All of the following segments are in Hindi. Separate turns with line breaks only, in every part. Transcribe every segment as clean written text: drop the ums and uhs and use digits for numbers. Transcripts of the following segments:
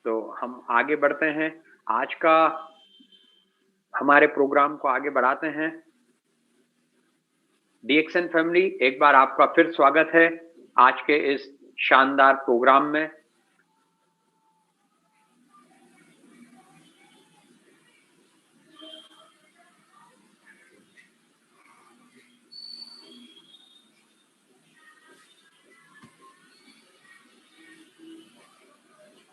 तो हम आगे बढ़ते हैं। आज का हमारे प्रोग्राम को आगे बढ़ाते हैं। डीएक्सएन फैमिली, एक बार आपका फिर स्वागत है आज के इस शानदार प्रोग्राम में।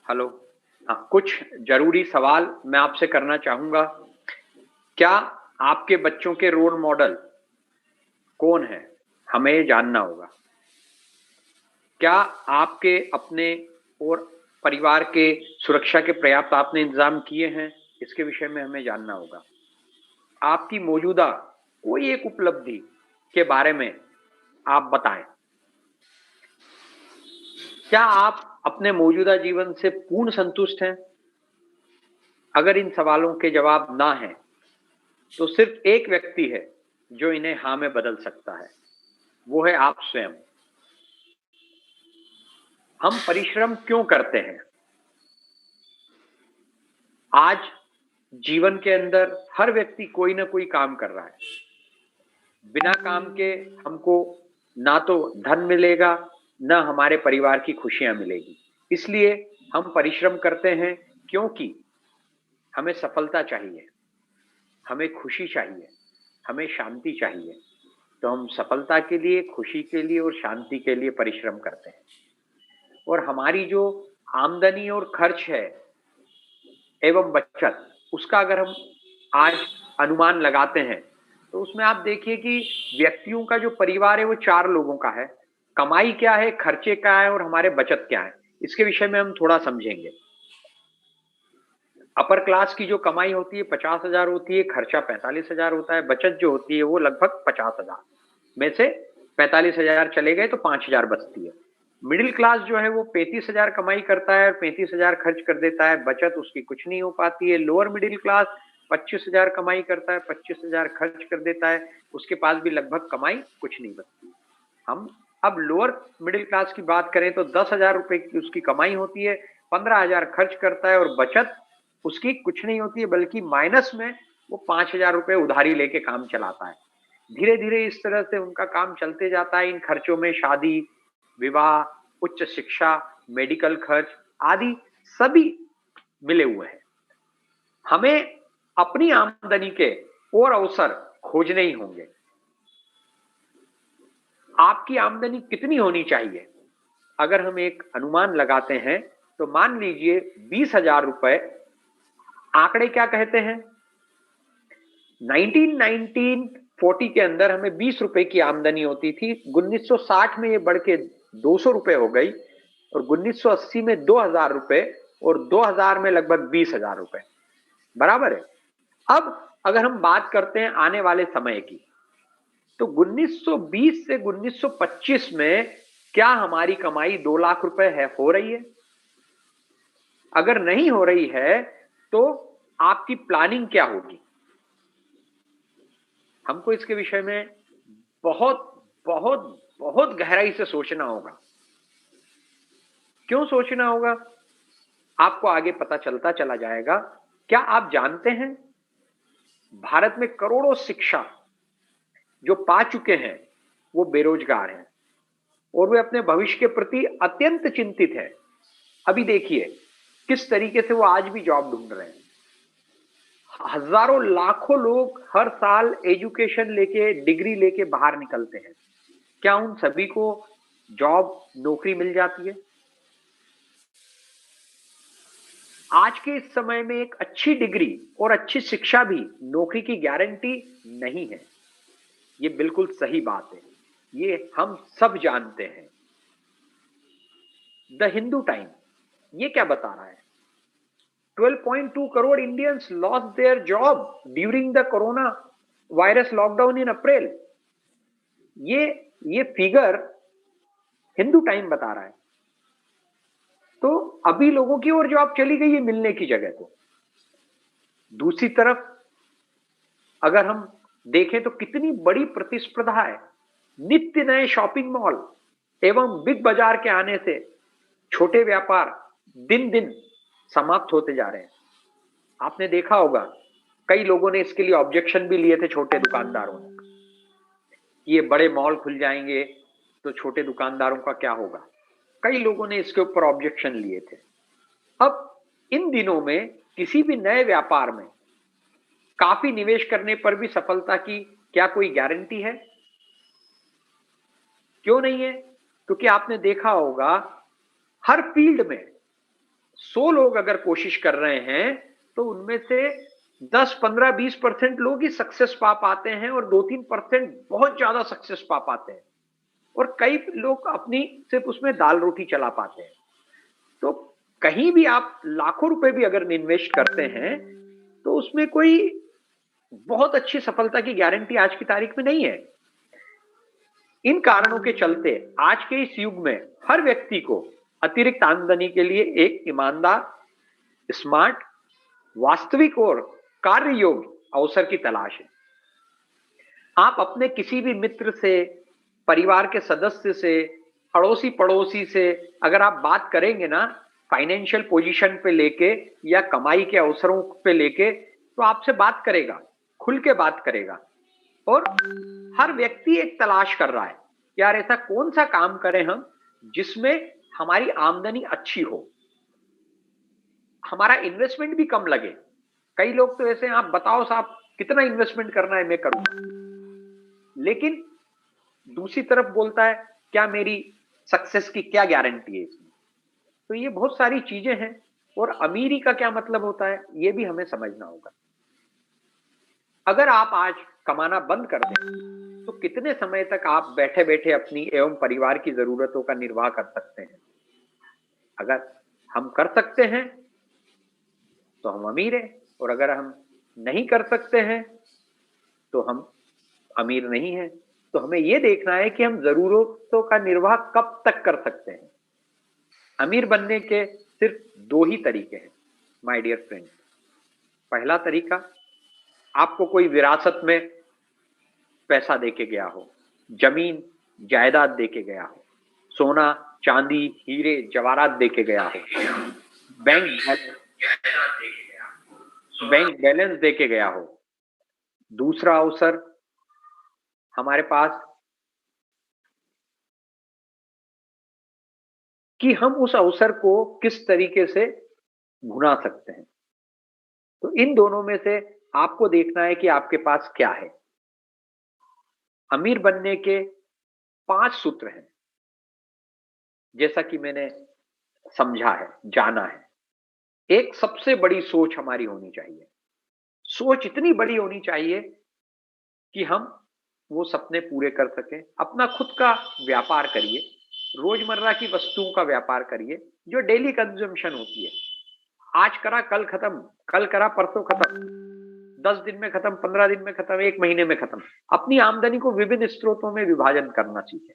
हेलो। हाँ, कुछ जरूरी सवाल मैं आपसे करना चाहूंगा। क्या आपके बच्चों के रोल मॉडल कौन है? हमें ये जानना होगा। क्या आपके अपने और परिवार के सुरक्षा के पर्याप्त आपने इंतजाम किए हैं? इसके विषय में हमें जानना होगा। आपकी मौजूदा कोई एक उपलब्धि के बारे में आप बताएं। क्या आप अपने मौजूदा जीवन से पूर्ण संतुष्ट हैं? अगर इन सवालों के जवाब ना हैं, तो सिर्फ एक व्यक्ति है जो इन्हें हाँ में बदल सकता है, वो है आप स्वयं। हम परिश्रम क्यों करते हैं? आज जीवन के अंदर हर व्यक्ति कोई ना कोई काम कर रहा है। बिना काम के हमको ना तो धन मिलेगा, ना हमारे परिवार की खुशियां मिलेगी। इसलिए हम परिश्रम करते हैं, क्योंकि हमें सफलता चाहिए, हमें खुशी चाहिए, हमें शांति चाहिए। तो हम सफलता के लिए, खुशी के लिए और शांति के लिए परिश्रम करते हैं। और हमारी जो आमदनी और खर्च है एवं बचत, उसका अगर हम आज अनुमान लगाते हैं, तो उसमें आप देखिए कि व्यक्तियों का जो परिवार है वो 4 लोगों का है। कमाई क्या है, खर्चे क्या है और हमारे बचत क्या है, इसके विषय में हम थोड़ा समझेंगे। अपर क्लास की जो कमाई होती है 50,000 होती है, खर्चा 45,000 होता है, बचत जो होती है वो लगभग 50,000 में से 45,000 चले गए तो 5,000 बचती है। मिडिल क्लास जो है वो 35,000 कमाई करता है और 35,000 खर्च कर देता है, बचत उसकी कुछ नहीं हो पाती है। लोअर मिडिल क्लास 25,000 कमाई करता है, 25,000 खर्च कर देता है, उसके पास भी लगभग कमाई कुछ नहीं बचती। हम अब लोअर मिडिल क्लास की बात करें तो 10,000 रुपए की उसकी कमाई होती है, 15,000 खर्च करता है और बचत उसकी कुछ नहीं होती है, बल्कि माइनस में वो 5,000 रुपए उधारी लेके काम चलाता है। धीरे धीरे इस तरह से उनका काम चलते जाता है। इन खर्चों में शादी, विवाह, उच्च शिक्षा, मेडिकल खर्च आदि सभी मिले हुए हैं। हमें अपनी आमदनी के और अवसर खोजने ही होंगे। आपकी आमदनी कितनी होनी चाहिए? अगर हम एक अनुमान लगाते हैं तो मान लीजिए 20,000 रुपए। आंकड़े क्या कहते हैं? 1940 के अंदर हमें 20 रुपए की आमदनी होती थी। 1960 में ये बढ़ के 200 रुपए हो गई और 1980 में 2,000 रुपए और 2000 में लगभग 20,000 रुपए। बराबर है। अब अगर हम बात करते हैं आने वाले समय की, तो 1920 से 1925 में क्या हमारी कमाई 2 लाख रुपए है, हो रही है? अगर नहीं हो रही है तो आपकी प्लानिंग क्या होगी? हमको इसके विषय में बहुत बहुत बहुत गहराई से सोचना होगा। क्यों सोचना होगा? आपको आगे पता चलता चला जाएगा। क्या आप जानते हैं, भारत में करोड़ों शिक्षा जो पा चुके हैं वो बेरोजगार हैं और वे अपने भविष्य के प्रति अत्यंत चिंतित हैं। अभी देखिए किस तरीके से वो आज भी जॉब ढूंढ रहे हैं। हजारों लाखों लोग हर साल एजुकेशन लेके, डिग्री लेके बाहर निकलते हैं। क्या उन सभी को जॉब, नौकरी मिल जाती है? आज के इस समय में एक अच्छी डिग्री और अच्छी शिक्षा भी नौकरी की गारंटी नहीं है। ये बिल्कुल सही बात है, ये हम सब जानते हैं। द हिंदू टाइम ये क्या बता रहा है? 12.2 crore Indians lost their job during the corona virus lockdown in April. ये फिगर हिंदू टाइम बता रहा है। तो अभी लोगों की और जॉब चली गई है मिलने की जगह को। दूसरी तरफ अगर हम देखें तो कितनी बड़ी प्रतिस्पर्धा है। नित्य नए शॉपिंग मॉल एवं बिग बाजार के आने से छोटे व्यापार दिन दिन समाप्त होते जा रहे हैं। आपने देखा होगा कई लोगों ने इसके लिए ऑब्जेक्शन भी लिए थे, छोटे दुकानदारों ने, कि ये बड़े मॉल खुल जाएंगे तो छोटे दुकानदारों का क्या होगा। कई लोगों ने इसके ऊपर ऑब्जेक्शन लिए थे। अब इन दिनों में किसी भी नए व्यापार में काफी निवेश करने पर भी सफलता की क्या कोई गारंटी है? क्यों नहीं है? क्योंकि आपने देखा होगा हर फील्ड में 100 लोग अगर कोशिश कर रहे हैं तो उनमें से 10, 15, 20% लोग ही सक्सेस पा पाते हैं और 2-3% बहुत ज्यादा सक्सेस पा पाते हैं, और कई लोग अपनी सिर्फ उसमें दाल रोटी चला पाते हैं। तो कहीं भी आप लाखों रुपए भी अगर इन्वेस्ट करते हैं तो उसमें कोई बहुत अच्छी सफलता की गारंटी आज की तारीख में नहीं है। इन कारणों के चलते आज के इस युग में हर व्यक्ति को अतिरिक्त आमदनी के लिए एक ईमानदार, स्मार्ट, वास्तविक और कार्य योग्य अवसर की तलाश है। आप अपने किसी भी मित्र से, परिवार के सदस्य से, अड़ोसी पड़ोसी से अगर आप बात करेंगे ना फाइनेंशियल पोजीशन पे लेके या कमाई के अवसरों पे लेके, तो आपसे बात करेगा, खुल के बात करेगा। और हर व्यक्ति एक तलाश कर रहा है, यार ऐसा कौन सा काम करें हम जिसमें हमारी आमदनी अच्छी हो, हमारा इन्वेस्टमेंट भी कम लगे। कई लोग तो ऐसे हैं, आप बताओ साहब कितना इन्वेस्टमेंट करना है, मैं करूंगा। लेकिन दूसरी तरफ बोलता है क्या मेरी सक्सेस की क्या गारंटी है इसमें। तो ये बहुत सारी चीजें हैं, और अमीरी का क्या मतलब होता है ये भी हमें समझना होगा। अगर आप आज कमाना बंद कर दें तो कितने समय तक आप बैठे बैठे अपनी एवं परिवार की जरूरतों का निर्वाह कर सकते हैं? अगर हम कर सकते हैं तो हम अमीर हैं, और अगर हम नहीं कर सकते हैं तो हम अमीर नहीं हैं। तो हमें यह देखना है कि हम जरूरतों का निर्वाह कब तक कर सकते हैं। अमीर बनने के सिर्फ 2 ही तरीके हैं माय डियर फ्रेंड। पहला तरीका, आपको कोई विरासत में पैसा देके गया हो, जमीन जायदाद देके गया हो, सोना चांदी हीरे जवाहरात देके गया हो, बैंक बैलेंस देके गया हो। दूसरा अवसर हमारे पास कि हम उस अवसर को किस तरीके से भुना सकते हैं। तो इन दोनों में से आपको देखना है कि आपके पास क्या है। अमीर बनने के 5 सूत्र हैं, जैसा कि मैंने समझा है, जाना है। एक सबसे बड़ी सोच हमारी होनी चाहिए। सोच इतनी बड़ी होनी चाहिए कि हम वो सपने पूरे कर सकें। अपना खुद का व्यापार करिए, रोजमर्रा की वस्तुओं का व्यापार करिए जो डेली कंजम्पशन होती है। आज करा कल खत्म, कल करा परसों खत्म, 10 दिन में खत्म, 15 दिन में खत्म, 1 महीने में खत्म। अपनी आमदनी को विभिन्न स्रोतों में विभाजन करना सीखें।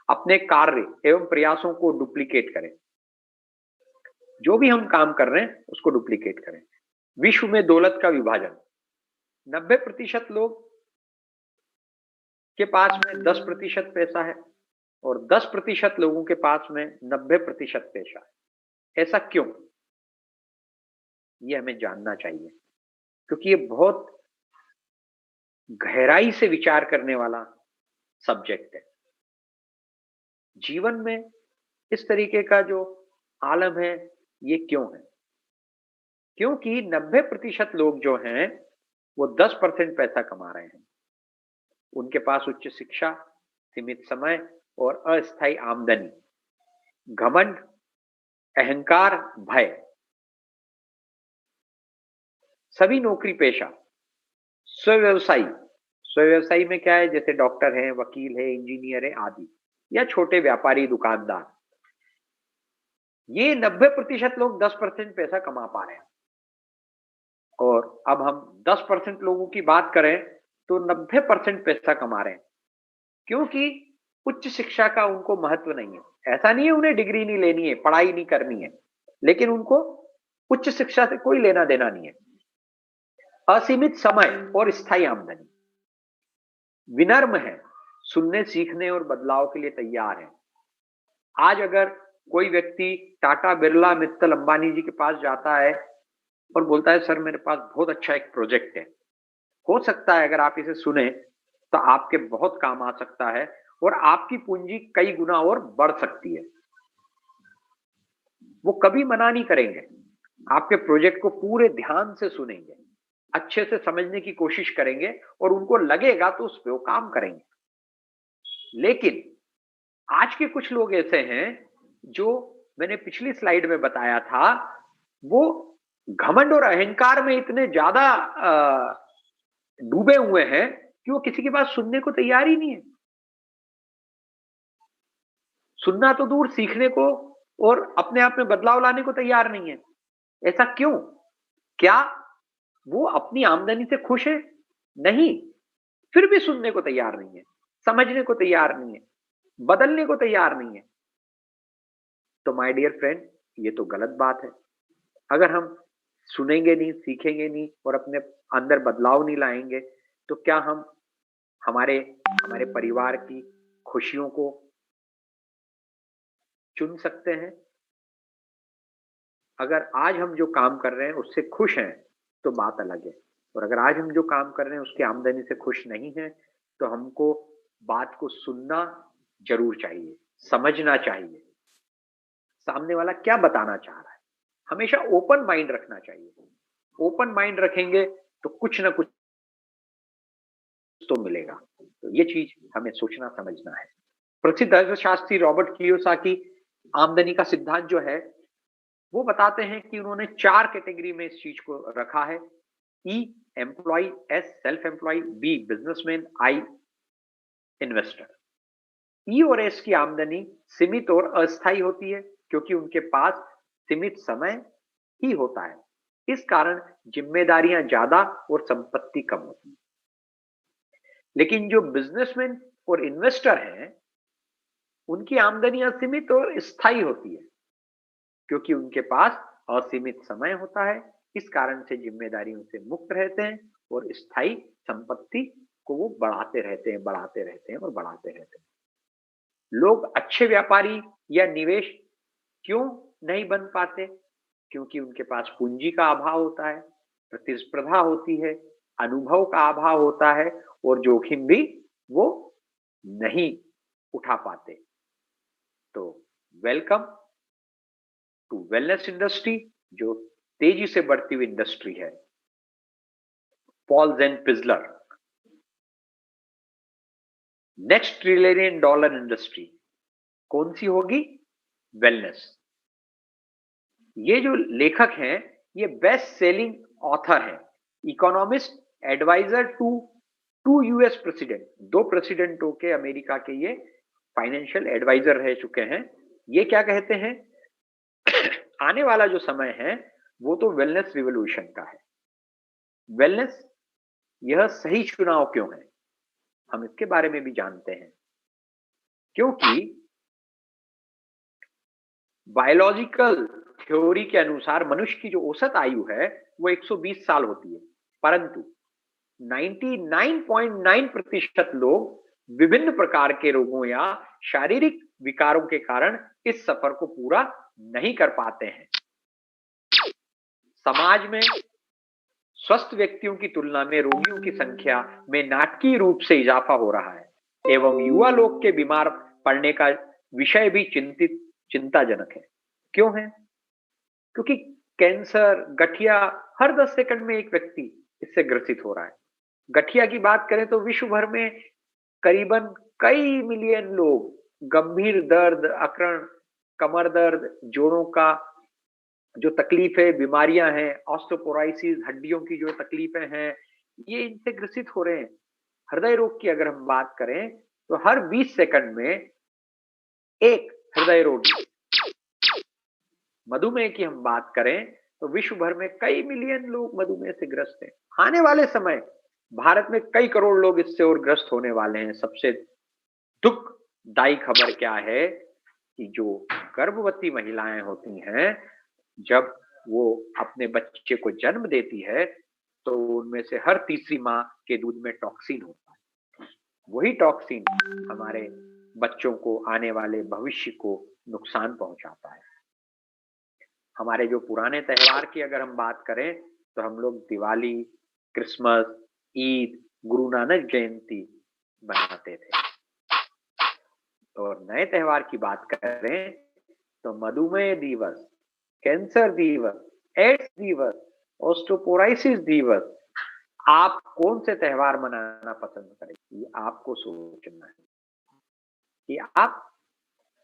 अपने कार्य एवं प्रयासों को डुप्लीकेट करें। जो भी हम काम कर रहे हैं उसको डुप्लीकेट करें। विश्व में दौलत का विभाजन, 90% लोग के पास में 10% पैसा है और 10% लोगों के पास में 90% पैसा है। ऐसा क्यों? ये हमें जानना चाहिए, क्योंकि ये बहुत गहराई से विचार करने वाला सब्जेक्ट है। जीवन में इस तरीके का जो आलम है ये क्यों है? क्योंकि 90% लोग जो हैं वो 10% पैसा कमा रहे हैं। उनके पास उच्च शिक्षा, सीमित समय और अस्थायी आमदनी, घमंड, अहंकार, भय, सभी नौकरी पेशा, स्वव्यवसायी। स्वव्यवसायी में क्या है, जैसे डॉक्टर हैं, वकील है, इंजीनियर है आदि, या छोटे व्यापारी, दुकानदार। ये 90% लोग 10% पैसा कमा पा रहे हैं। और अब हम 10% लोगों की बात करें तो 90% पैसा कमा रहे हैं, क्योंकि उच्च शिक्षा का उनको महत्व नहीं है। ऐसा नहीं है उन्हें डिग्री नहीं लेनी है, पढ़ाई नहीं करनी है, लेकिन उनको उच्च शिक्षा से कोई लेना देना नहीं है। असीमित समय और स्थायी आमदनी, विनम्र है, सुनने सीखने और बदलाव के लिए तैयार है। आज अगर कोई व्यक्ति टाटा, बिरला, मित्तल, अंबानी जी के पास जाता है और बोलता है सर मेरे पास बहुत अच्छा एक प्रोजेक्ट है, हो सकता है अगर आप इसे सुने तो आपके बहुत काम आ सकता है और आपकी पूंजी कई गुना और बढ़ सकती है। वो कभी मना नहीं करेंगे, आपके प्रोजेक्ट को पूरे ध्यान से सुनेंगे, अच्छे से समझने की कोशिश करेंगे और उनको लगेगा तो उस पे वो काम करेंगे। लेकिन आज के कुछ लोग ऐसे हैं जो मैंने पिछली स्लाइड में बताया था, वो घमंड और अहंकार में इतने ज्यादा डूबे हुए हैं कि वो किसी की बात सुनने को तैयार ही नहीं है। सुनना तो दूर, सीखने को और अपने आप में बदलाव लाने को तैयार नहीं है। ऐसा क्यों? क्या वो अपनी आमदनी से खुश है? नहीं, फिर भी सुनने को तैयार नहीं है, समझने को तैयार नहीं है, बदलने को तैयार नहीं है। तो माय डियर फ्रेंड, ये तो गलत बात है। अगर हम सुनेंगे नहीं, सीखेंगे नहीं और अपने अंदर बदलाव नहीं लाएंगे, तो क्या हम हमारे हमारे परिवार की खुशियों को चुन सकते हैं? अगर आज हम जो काम कर रहे हैं उससे खुश हैं तो बात अलग है, और अगर आज हम जो काम कर रहे हैं उसकी आमदनी से खुश नहीं हैं तो हमको बात को सुनना जरूर चाहिए, समझना चाहिए सामने वाला क्या बताना चाह रहा है। हमेशा ओपन माइंड रखना चाहिए। ओपन माइंड रखेंगे तो कुछ ना कुछ तो मिलेगा। तो ये चीज हमें सोचना समझना है। प्रसिद्ध अर्थशास्त्री रॉबर्ट कियोसाकी आमदनी का सिद्धांत जो है वो बताते हैं कि उन्होंने 4 कैटेगरी में इस चीज को रखा है। E employ, S self employ, B businessman, I investor. E और एस की आमदनी सीमित और अस्थायी होती है क्योंकि उनके पास सीमित समय ही होता है। इस कारण जिम्मेदारियां ज्यादा और संपत्ति कम होती है। लेकिन जो बिजनेसमैन और इन्वेस्टर हैं उनकी आमदनी असीमित और स्थायी होती है क्योंकि उनके पास असीमित समय होता है। इस कारण से जिम्मेदारियों से मुक्त रहते हैं और स्थायी संपत्ति को वो बढ़ाते रहते हैं, बढ़ाते रहते हैं और बढ़ाते रहते हैं। लोग अच्छे व्यापारी या निवेश क्यों नहीं बन पाते? क्योंकि उनके पास पूंजी का अभाव होता है, प्रतिस्पर्धा होती है, अनुभव का अभाव होता है और जोखिम भी वो नहीं उठा पाते। तो वेलकम टू वेलनेस इंडस्ट्री, जो तेजी से बढ़ती हुई इंडस्ट्री है। Paul Zane Pilzer, next trillion dollar industry कौन सी होगी? वेलनेस। ये जो लेखक हैं ये बेस्ट सेलिंग ऑथर है, economist, adviser to US president, 2 प्रेसिडेंटों के अमेरिका के ये फाइनेंशियल एडवाइजर रह चुके हैं। ये क्या कहते हैं? आने वाला जो समय है वो तो वेलनेस रिवॉल्यूशन का है। वेलनेस, यह सही चुनाव क्यों है? हम इसके बारे में भी जानते हैं। क्योंकि बायोलॉजिकल थ्योरी के अनुसार मनुष्य की जो औसत आयु है वो 120 साल होती है, परंतु 99.9% लोग विभिन्न प्रकार के रोगों या शारीरिक विकारों के कारण इस सफर को पूरा नहीं कर पाते हैं। समाज में स्वस्थ व्यक्तियों की तुलना में रोगियों की संख्या में नाटकीय रूप से इजाफा हो रहा है एवं युवा लोग के बीमार पड़ने का विषय भी चिंताजनक है। क्यों है? क्योंकि कैंसर, गठिया, हर 10 सेकंड में एक व्यक्ति इससे ग्रसित हो रहा है। गठिया की बात करें तो विश्व भर में करीबन कई मिलियन लोग गंभीर दर्द, अकड़, कमर दर्द, जोड़ों का जो तकलीफें, बीमारियां हैं, ऑस्टियोपोरोसिस, हड्डियों की जो तकलीफें हैं, ये इनसे ग्रसित हो रहे हैं। हृदय रोग की अगर हम बात करें तो हर 20 सेकंड में एक हृदय रोगी। मधुमेह की हम बात करें तो विश्व भर में कई मिलियन लोग मधुमेह से ग्रस्त हैं। आने वाले समय भारत में कई करोड़ लोग इससे और ग्रस्त होने वाले हैं। सबसे दुखदायी खबर क्या है कि जो गर्भवती महिलाएं होती हैं, जब वो अपने बच्चे को जन्म देती है तो उनमें से हर तीसरी माँ के दूध में टॉक्सिन होता है। वही टॉक्सिन हमारे बच्चों को, आने वाले भविष्य को नुकसान पहुंचाता है। हमारे जो पुराने त्योहार की अगर हम बात करें तो हम लोग दिवाली, क्रिसमस, ईद, गुरु नानक जयंती बनाते थे। और नए त्योहार की बात करें तो मधुमेह दिवस, कैंसर दिवस, एड्स दिवस, ऑस्टियोपोरोसिस दिवस। आप कौन से त्योहार मनाना पसंद करेंगे? ये आपको सोचना है कि आप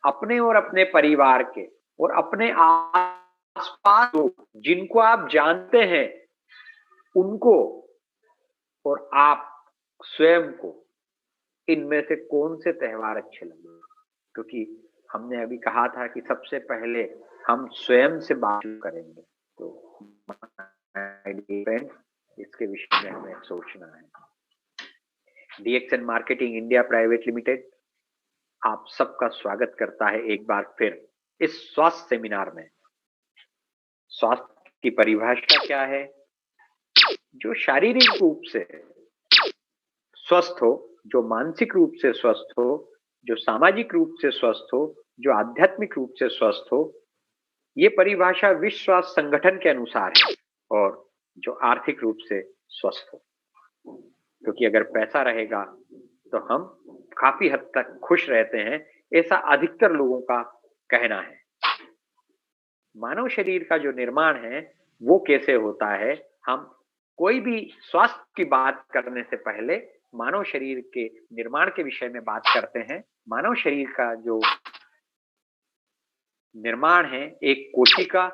अपने और अपने परिवार के और अपने आसपास लोग जिनको आप जानते हैं उनको और आप स्वयं को इनमें से कौन से त्योहार अच्छे लगे? क्योंकि हमने अभी कहा था कि सबसे पहले हम स्वयं से बात करेंगे। तो माय डियर फ्रेंड्स, इसके विषय में हमें सोचना है। DXN marketing India private limited आप सबका स्वागत करता है एक बार फिर इस स्वास्थ्य सेमिनार में। स्वास्थ्य की परिभाषा क्या है? जो शारीरिक रूप से स्वस्थ हो, जो मानसिक रूप से स्वस्थ हो, जो सामाजिक रूप से स्वस्थ हो, जो आध्यात्मिक रूप से स्वस्थ हो। ये परिभाषा विश्व स्वास्थ्य संगठन के अनुसार है। और जो आर्थिक रूप से स्वस्थ हो, क्योंकि अगर पैसा रहेगा तो हम काफी हद तक खुश रहते हैं, ऐसा अधिकतर लोगों का कहना है। मानव शरीर का जो निर्माण है वो कैसे होता है? हम कोई भी स्वास्थ्य की बात करने से पहले मानव शरीर के निर्माण के विषय में बात करते हैं। मानव शरीर का जो निर्माण है, एक कोशिका,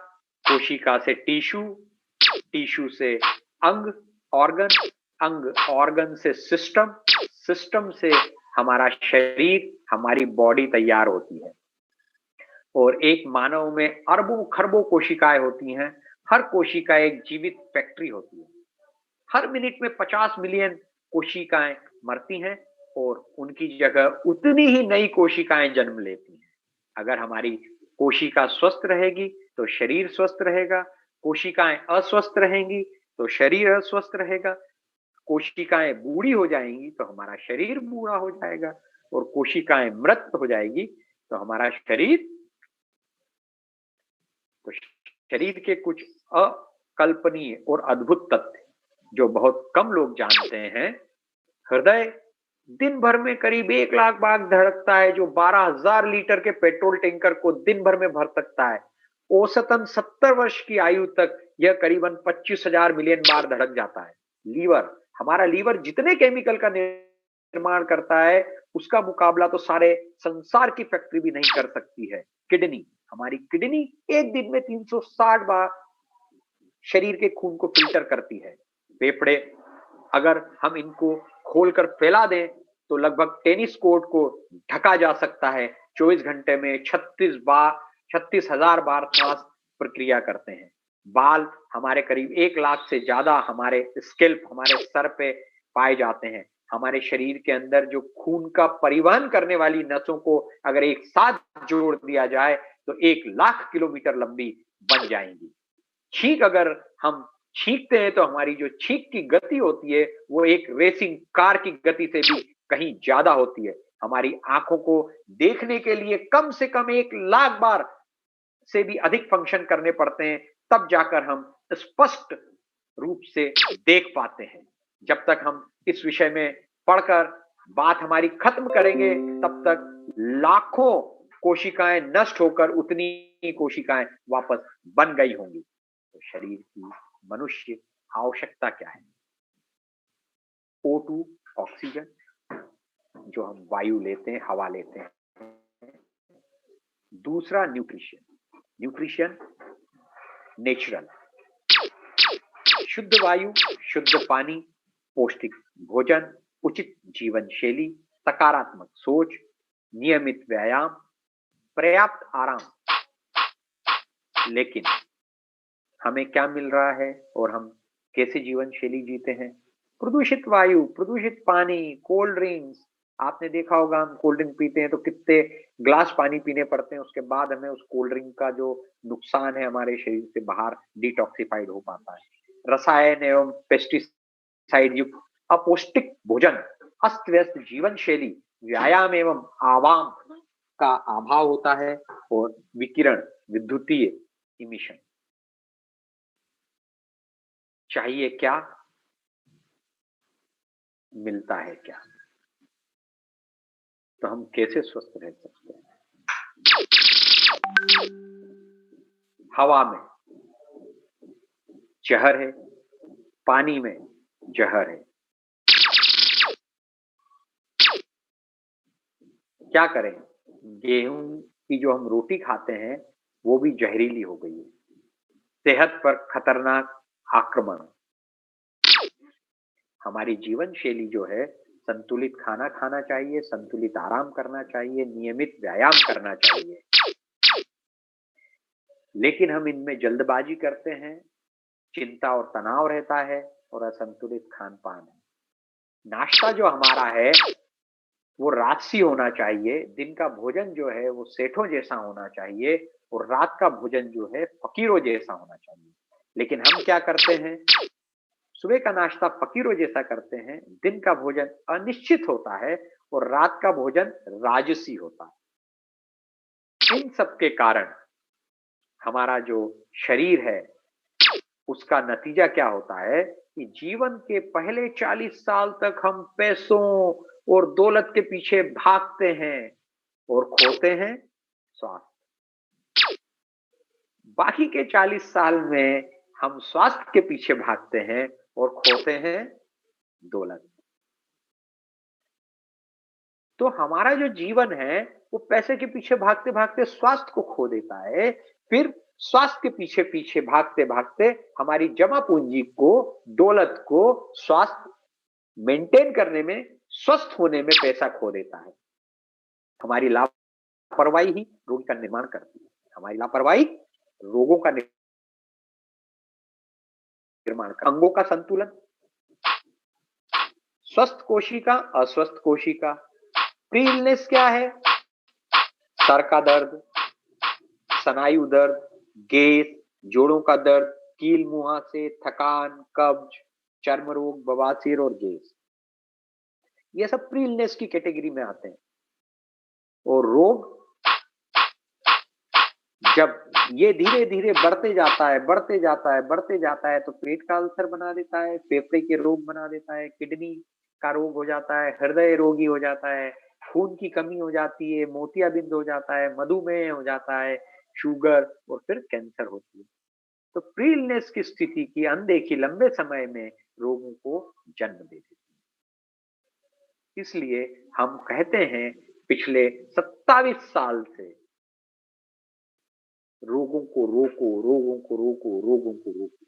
कोशिका से टिश्यू, टिश्यू से अंग ऑर्गन, अंग ऑर्गन से सिस्टम, सिस्टम से हमारा शरीर, हमारी बॉडी तैयार होती है। और एक मानव में अरबों खरबों कोशिकाएं होती हैं। हर कोशिका एक जीवित फैक्ट्री होती है। हर मिनट में 50 मिलियन कोशिकाएं मरती हैं और उनकी जगह उतनी ही नई कोशिकाएं जन्म लेती हैं। अगर हमारी कोशिका स्वस्थ रहेगी तो शरीर स्वस्थ रहेगा, कोशिकाएं अस्वस्थ रहेंगी तो शरीर अस्वस्थ रहेगा। कोशिकाएं बूढ़ी हो जाएंगी तो हमारा शरीर बूढ़ा हो जाएगा, और कोशिकाएं मृत हो जाएगी तो हमारा शरीर। तो शरीर के कुछ अकल्पनीय और अद्भुत तथ्य जो बहुत कम लोग जानते हैं। हृदय दिन भर में करीब 1 लाख बार धड़कता है, जो 12,000 लीटर के पेट्रोल टैंकर को दिन भर में भर सकता है। औसतन 70 वर्ष की आयु तक यह करीबन 25,000 मिलियन बार धड़क जाता है। लीवर, हमारा लीवर जितने केमिकल का निर्माण करता है उसका मुकाबला तो सारे संसार की फैक्ट्री भी नहीं कर सकती है। किडनी, हमारी किडनी एक दिन में 360 बार शरीर के खून को फिल्टर करती है। फेफड़े, अगर हम इनको खोलकर फैला दें तो लगभग टेनिस कोर्ट को ढका जा सकता है। 24 घंटे में 36,000 बार सांस प्रक्रिया करते हैं। बाल, हमारे करीब 1 लाख से ज्यादा हमारे स्कैल्प, हमारे सर पे पाए जाते हैं। हमारे शरीर के अंदर जो खून का परिवहन करने वाली नसों को अगर एक साथ जोड़ दिया जाए तो 1 लाख किलोमीटर लंबी बन जाएंगी। छींक, अगर हम छींकते हैं तो हमारी जो छींक की गति होती है वो एक रेसिंग कार की गति से भी कहीं ज्यादा होती है। हमारी आंखों को देखने के लिए कम से कम 1 लाख बार से भी अधिक फंक्शन करने पड़ते हैं, तब जाकर हम स्पष्ट रूप से देख पाते हैं। जब तक हम इस विषय में पढ़कर बात हमारी खत्म करेंगे तब तक लाखों कोशिकाएं नष्ट होकर उतनी ही कोशिकाएं वापस बन गई होंगी। तो शरीर की मनुष्य आवश्यकता क्या है? O2 ऑक्सीजन, जो हम वायु लेते हैं, हवा लेते हैं। दूसरा न्यूट्रिशन, न्यूट्रिशन नेचुरल, शुद्ध वायु, शुद्ध पानी, पौष्टिक भोजन, उचित जीवन शैली, सकारात्मक सोच, नियमित व्यायाम, पर्याप्त आराम। लेकिन हमें क्या मिल रहा है और हम कैसे जीवन शैली जीते हैं? प्रदूषित वायु, प्रदूषित पानी, कोल्ड ड्रिंक्स। आपने देखा होगा हम कोल्ड ड्रिंक पीते हैं तो कितने ग्लास पानी पीने पड़ते हैं, उसके बाद हमें उस कोल्ड ड्रिंक का जो नुकसान है हमारे शरीर से बाहर डिटॉक्सिफाइड हो पाता है। रसायन एवं पेस्टिसाइड युक्त अपौष्टिक भोजन, अस्त व्यस्त जीवन शैली, व्यायाम एवं आवाम का अभाव होता है और विकिरण, विद्युतीय इमिशन। चाहिए क्या, मिलता है क्या? तो हम कैसे स्वस्थ रह सकते हैं? हवा में जहर है, पानी में जहर है। क्या करें? गेहूं की जो हम रोटी खाते हैं वो भी जहरीली हो गई है। सेहत पर खतरनाक आक्रमण। हमारी जीवन शैली जो है, संतुलित खाना खाना चाहिए, संतुलित आराम करना चाहिए, नियमित व्यायाम करना चाहिए। लेकिन हम इनमें जल्दबाजी करते हैं, चिंता और तनाव रहता है और असंतुलित खान पान है। नाश्ता जो हमारा है वो राजसी होना चाहिए। दिन का भोजन जो है वो सेठों जैसा होना चाहिए और रात का भोजन जो है फकीरों जैसा होना चाहिए। लेकिन हम क्या करते हैं? सुबह का नाश्ता फकीरों जैसा करते हैं, दिन का भोजन अनिश्चित होता है और रात का भोजन राजसी होता है। इन सब के कारण हमारा जो शरीर है उसका नतीजा क्या होता है कि जीवन के पहले 40 साल तक हम पैसों और दौलत के पीछे भागते हैं और खोते हैं स्वास्थ्य। बाकी के 40 साल में हम स्वास्थ्य के पीछे भागते हैं और खोते हैं दौलत। तो हमारा जो जीवन है वो पैसे के पीछे भागते भागते स्वास्थ्य को खो देता है। फिर स्वास्थ्य के पीछे पीछे भागते भागते हमारी जमा पूंजी को, दौलत को, स्वास्थ्य मेंटेन करने में, स्वस्थ होने में पैसा खो देता है। हमारी लापरवाही ही रोग का निर्माण करती है। हमारी लापरवाही रोगों का निर्माण कर। अंगों का संतुलन, स्वस्थ कोशिका, अस्वस्थ कोशिका। प्री इलनेस क्या है? सर का दर्द, स्नायु दर्द, गैस, जोड़ों का दर्द, कील मुहासे, थकान, कब्ज, चर्म रोग, बवासीर और गैस। ये सब प्री इलनेस की कैटेगरी में आते हैं। और रोग जब ये धीरे धीरे बढ़ते जाता है, बढ़ते जाता है, बढ़ते जाता है, तो पेट का अल्सर बना देता है, फेफड़े के रोग बना देता है, किडनी का रोग हो जाता है, हृदय रोगी हो जाता है, खून की कमी हो जाती है, मोतियाबिंद हो जाता है, मधुमेह हो जाता है, शुगर और फिर कैंसर होती है। तो प्री इलनेस की स्थिति की अनदेखी लंबे समय में रोगों को जन्म दे देती है। इसलिए हम कहते हैं पिछले 27 साल से रोगों को रोको, रोगों को रोको, रोगों को रोको।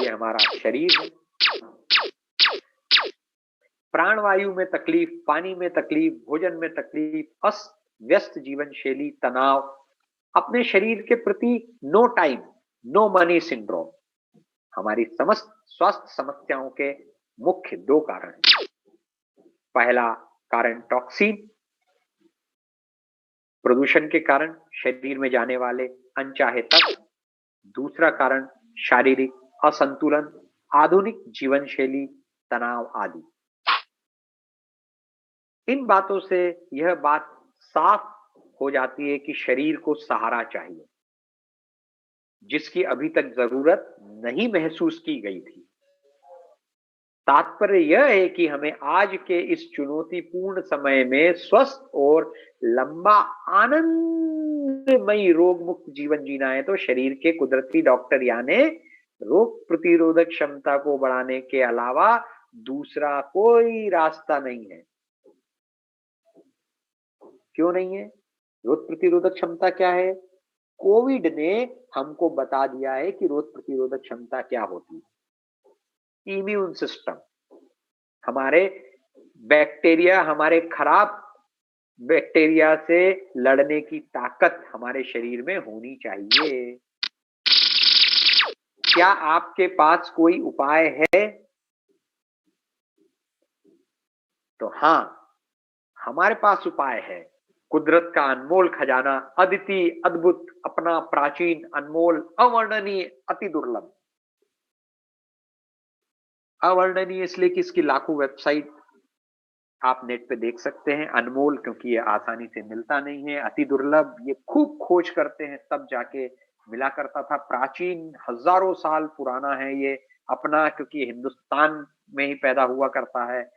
ये हमारा शरीर है। प्राणवायु में तकलीफ, पानी में तकलीफ, भोजन में तकलीफ, अस्त व्यस्त जीवन शैली, तनाव, अपने शरीर के प्रति no time, no money syndrome हमारी समस्त स्वास्थ्य समस्याओं के मुख्य 2 कारण हैं। पहला कारण टॉक्सिन, प्रदूषण के कारण शरीर में जाने वाले अनचाहे तत्व। दूसरा कारण शारीरिक असंतुलन, आधुनिक जीवन शैली, तनाव आदि। इन बातों से यह बात साफ हो जाती है कि शरीर को सहारा चाहिए, जिसकी अभी तक जरूरत नहीं महसूस की गई थी। तात्पर्य यह है कि हमें आज के इस चुनौतीपूर्ण समय में स्वस्थ और लंबा आनंदमयी रोग मुक्त जीवन जीना है तो शरीर के कुदरती डॉक्टर यानी रोग प्रतिरोधक क्षमता को बढ़ाने के अलावा दूसरा कोई रास्ता नहीं है। क्यों नहीं है? रोग प्रतिरोधक क्षमता क्या है? कोविड ने हमको बता दिया है कि रोग प्रतिरोधक क्षमता क्या होती है। इम्यून सिस्टम, हमारे बैक्टीरिया, हमारे खराब बैक्टीरिया से लड़ने की ताकत हमारे शरीर में होनी चाहिए। क्या आपके पास कोई उपाय है? तो हाँ, हमारे पास उपाय है। कुदरत का अनमोल खजाना, अद्वितीय, अद्भुत, अपना प्राचीन, अनमोल, अवर्णनीय, अति दुर्लभ। अवर्णनीय इसलिए कि इसकी लाखों वेबसाइट आप नेट पे देख सकते हैं, अनमोल, क्योंकि ये आसानी से मिलता नहीं है, अति दुर्लभ, ये खूब खोज करते हैं तब जाके मिला करता था। प्राचीन हज़ारों साल पुराना है ये, अपना, क्योंकि हिंदुस्तान में ही पैदा हुआ करता है।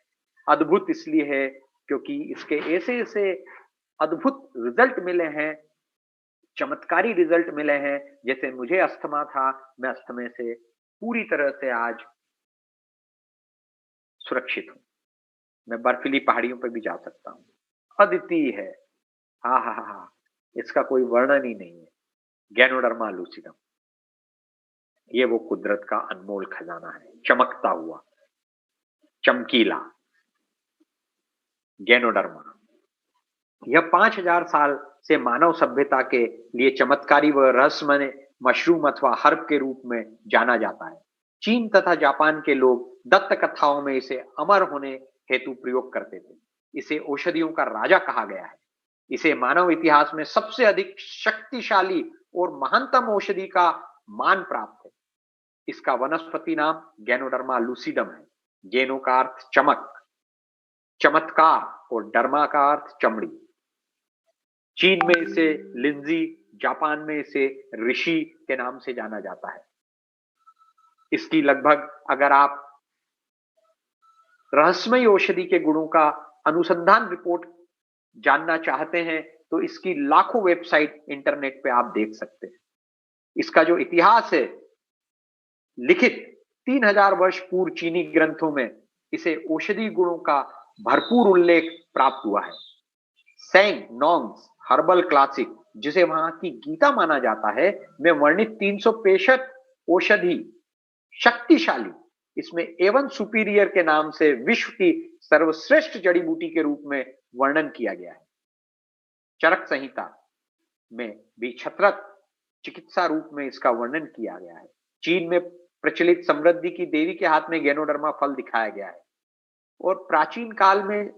अद्भुत इसलिए है क्योंकि इसके ऐसे-ऐसे अद्भुत रिज़ल्ट मिले हैं, चमत्कारी रिज़ल्ट मिले हैं। जैसे मुझे अस्थमा था, मैं अस्थमे से पूरी तरह से आज सुरक्षित हूँ। मैं बर्फीली पहाड़ियों पे भी जा सकता हूँ। अद्वितीय है। आहाहा! इसका कोई वर्णन ही नहीं है। गैनोडर्मा लूसिडम, ये वो कुदरत का अनमोल खजाना है, चमकता हुआ, चमकीला गैनोडर्मा। यह 5000 साल से मानव सभ्यता के लिए चमत्कारी व रहस्यमय मशरूम अथवा हर्ब के रूप में जाना जाता है। चीन तथा जापान के लोग दत्त कथाओं में इसे अमर होने हेतु प्रयोग करते थे। इसे औषधियों का राजा कहा गया है। इसे मानव इतिहास में सबसे अधिक शक्तिशाली और महानतम औषधि का मान प्राप्त है। इसका वनस्पति नाम गैनोडर्मा लूसिडम है। गेनो का अर्थ चमक, चमत्कार, और डर्मा का अर्थ चमड़ी। चीन में इसे लिंजी, जापान में इसे ऋषि के नाम से जाना जाता है। इसकी लगभग, अगर आप रहस्यमय औषधि के गुणों का अनुसंधान रिपोर्ट जानना चाहते हैं, तो इसकी लाखों वेबसाइट इंटरनेट पे आप देख सकते हैं। इसका जो इतिहास है, लिखित 3000 वर्ष पूर्व चीनी ग्रंथों में इसे औषधि गुणों का भरपूर उल्लेख प्राप्त हुआ है। सैंग नोंग्स हर्बल क्लासिक, जिसे वहां की गीता माना जाता है, में वर्णित 365 औषधि शक्तिशाली, इसमें एवन सुपीरियर के नाम से विश्व की सर्वश्रेष्ठ जड़ी बूटी के रूप में वर्णन किया गया है। चरक संहिता में भी छत्रक चिकित्सा रूप में इसका वर्णन किया गया है। चीन में प्रचलित समृद्धि की देवी के हाथ में गैनोडर्मा फल दिखाया गया है, और प्राचीन काल में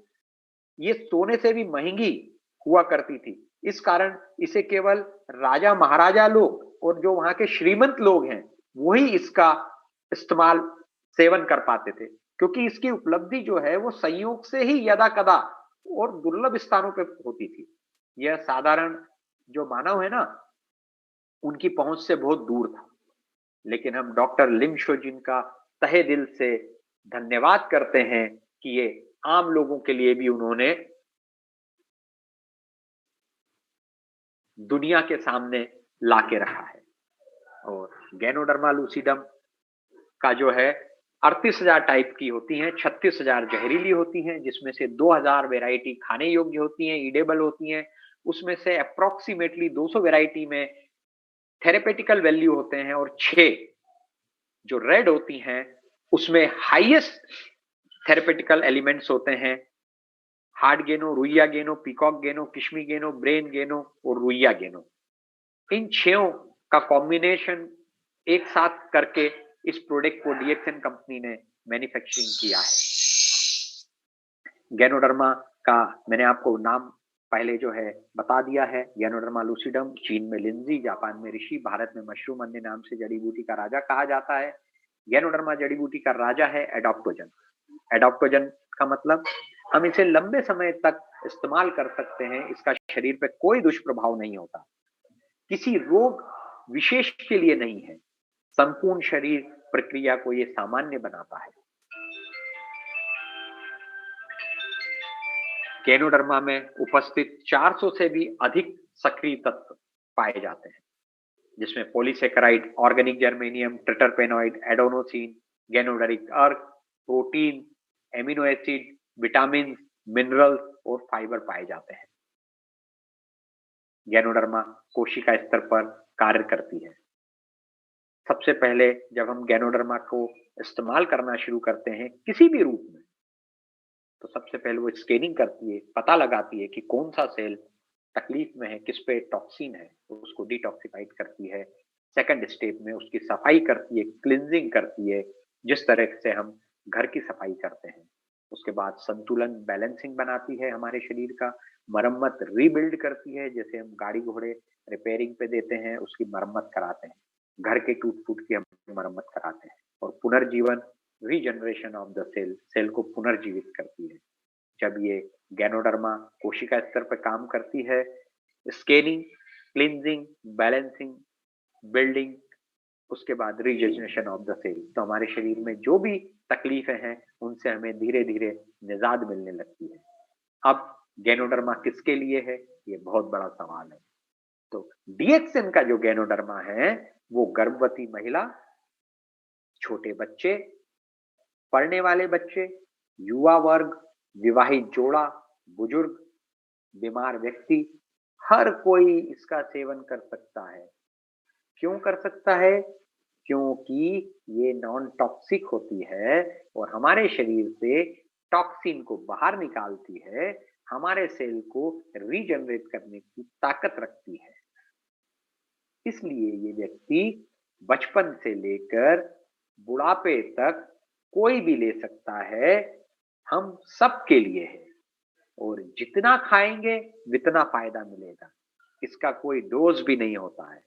ये सोने से भी महंगी हुआ करती थी। इस कारण इसे केवल राजा महाराजा लोग और जो वहां के श्रीमंत लोग हैं, वही इसका इस्तेमाल, सेवन कर पाते थे, क्योंकि इसकी उपलब्धि जो है वो संयोग से ही यदा कदा और दुर्लभ स्थानों पे होती थी। यह साधारण जो मानव है ना, उनकी पहुंच से बहुत दूर था। लेकिन हम डॉक्टर लिम शोजिन का तहे दिल से धन्यवाद करते हैं कि ये आम लोगों के लिए भी उन्होंने दुनिया के सामने ला के रखा है। और गैनोडर्मा लूसिडम का जो है 38,000 टाइप की होती हैं, 36,000 जहरीली होती हैं, जिसमें से 2000 वैरायटी खाने योग्य होती हैं, ईडेबल होती हैं। उसमें से अप्रोक्सीमेटली 200 वैरायटी में थेरेपेटिकल वैल्यू होते हैं, और 6 जो रेड होती हैं उसमें हाईएस्ट थेरेपेटिकल एलिमेंट्स होते हैं। हार्ड गेनो, रुइया गेनो, पीकॉक गेनो, किशमी गेनो, ब्रेन गेनो और रुइया गेनो। इन 6 का कॉम्बिनेशन एक साथ करके इस प्रोडक्ट को डीएक्सएन कंपनी ने मैन्युफैक्चरिंग किया है। गैनोडर्मा का मैंने आपको नाम पहले जो है बता दिया है। गैनोडर्मा लूसिडम, चीन में लिंजी, जापान में ऋषि, भारत में मशरूम, अन्य नाम से जड़ी बूटी का राजा कहा जाता है। गैनोडर्मा जड़ी बूटी का राजा है एडॉप्टोजन। एडॉप्टोजन का मतलब, हम इसे लंबे समय तक इस्तेमाल कर सकते हैं, इसका शरीर पे कोई दुष्प्रभाव नहीं होता, किसी रोग विशेष के लिए नहीं है, संपूर्ण शरीर प्रक्रिया को ये सामान्य बनाता है। गैनोडर्मा में उपस्थित 400 से भी अधिक सक्रिय तत्व पाए जाते हैं, जिसमें पॉलीसेकेराइड, ऑर्गेनिक जर्मेनियम, ट्रिटरपेनॉइड, एडोनोसिन, गैनोडरिक अर्क, protein, amino acid, vitamin, minerals और फाइबर पाए जाते हैं। गैनोडर्मा कोशिका स्तर पर कार्य करती है। सबसे पहले जब हम गैनोडर्मा को इस्तेमाल करना शुरू करते हैं किसी भी रूप में, तो सबसे पहले वो स्कैनिंग करती है, पता लगाती है कि कौन सा सेल तकलीफ में है, किस पे टॉक्सिन है, तो उसको डिटॉक्सिफाइड करती है। सेकंड स्टेप में उसकी सफाई करती है, क्लिनजिंग करती है, जिस तरह से हम घर की सफाई करते हैं। उसके बाद संतुलन, बैलेंसिंग बनाती है हमारे शरीर का, मरम्मत, रीबिल्ड करती है, जैसे हम गाड़ी घोड़े रिपेयरिंग पे देते हैं, उसकी मरम्मत कराते हैं। घर के टूट फूट की हम मरम्मत कराते हैं, और पुनर्जीवन, regeneration of the cell, cell को पुनर्जीवित करती है। जब ये गैनोडर्मा कोशिका स्तर पर काम करती है, स्कैनिंग, क्लींजिंग, बैलेंसिंग, बिल्डिंग, उसके बाद रीजनरेशन ऑफ द सेल। तो हमारे शरीर में जो भी तकलीफें हैं उनसे हमें धीरे धीरे निजात मिलने लगती है। अब गैनोडर्मा किसके लिए है, ये बहुत बड़ा सवाल है। तो डीएक्सिन का जो गैनोडर्मा है वो गर्भवती महिला, छोटे बच्चे, पढ़ने वाले बच्चे, युवा वर्ग, विवाहित जोड़ा, बुजुर्ग, बीमार व्यक्ति, हर कोई इसका सेवन कर सकता है। क्यों कर सकता है? क्योंकि ये नॉन टॉक्सिक होती है और हमारे शरीर से टॉक्सिन को बाहर निकालती है, हमारे सेल को रीजनरेट करने की ताकत रखती है। इसलिए ये व्यक्ति बचपन से लेकर बुढ़ापे तक कोई भी ले सकता है, हम सबके लिए है। और जितना खाएंगे जितना फायदा मिलेगा, इसका कोई डोज भी नहीं होता है।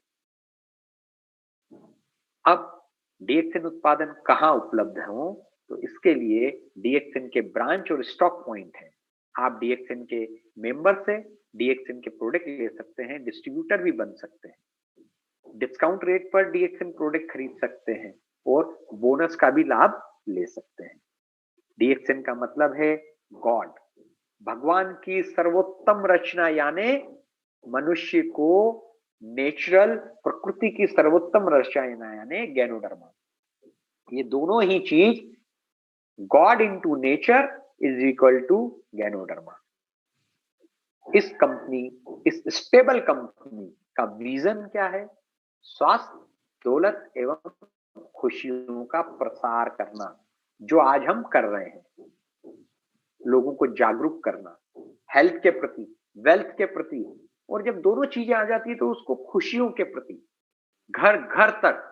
अब डीएक्सिन उत्पादन कहाँ उपलब्ध हो, तो इसके लिए डीएक्सिन के ब्रांच और स्टॉक पॉइंट है। आप डीएक्सिन के मेंबर से डीएक्सिन के प्रोडक्ट ले सकते हैं, डिस्ट्रीब्यूटर भी बन सकते हैं, डिस्काउंट रेट पर डीएक्सिन प्रोडक्ट खरीद सकते हैं और बोनस का भी लाभ ले सकते हैं। डीएक्सिन का मतलब है गॉड, भगवान की सर्वोत्तम रचना, यानी मनुष्य को नेचुरल, प्रकृति की सर्वोत्तम रचना यानी गैनोडर्मा। ये दोनों ही चीज god into nature is equal to ganoderma. इस कंपनी, इस स्टेबल कंपनी का विजन क्या है? स्वास्थ्य, दौलत एवं खुशियों का प्रसार करना, जो आज हम कर रहे हैं। लोगों को जागरूक करना हेल्थ के प्रति, वेल्थ के प्रति, और जब दोनों चीजें आ जाती है तो उसको खुशियों के प्रति घर घर तक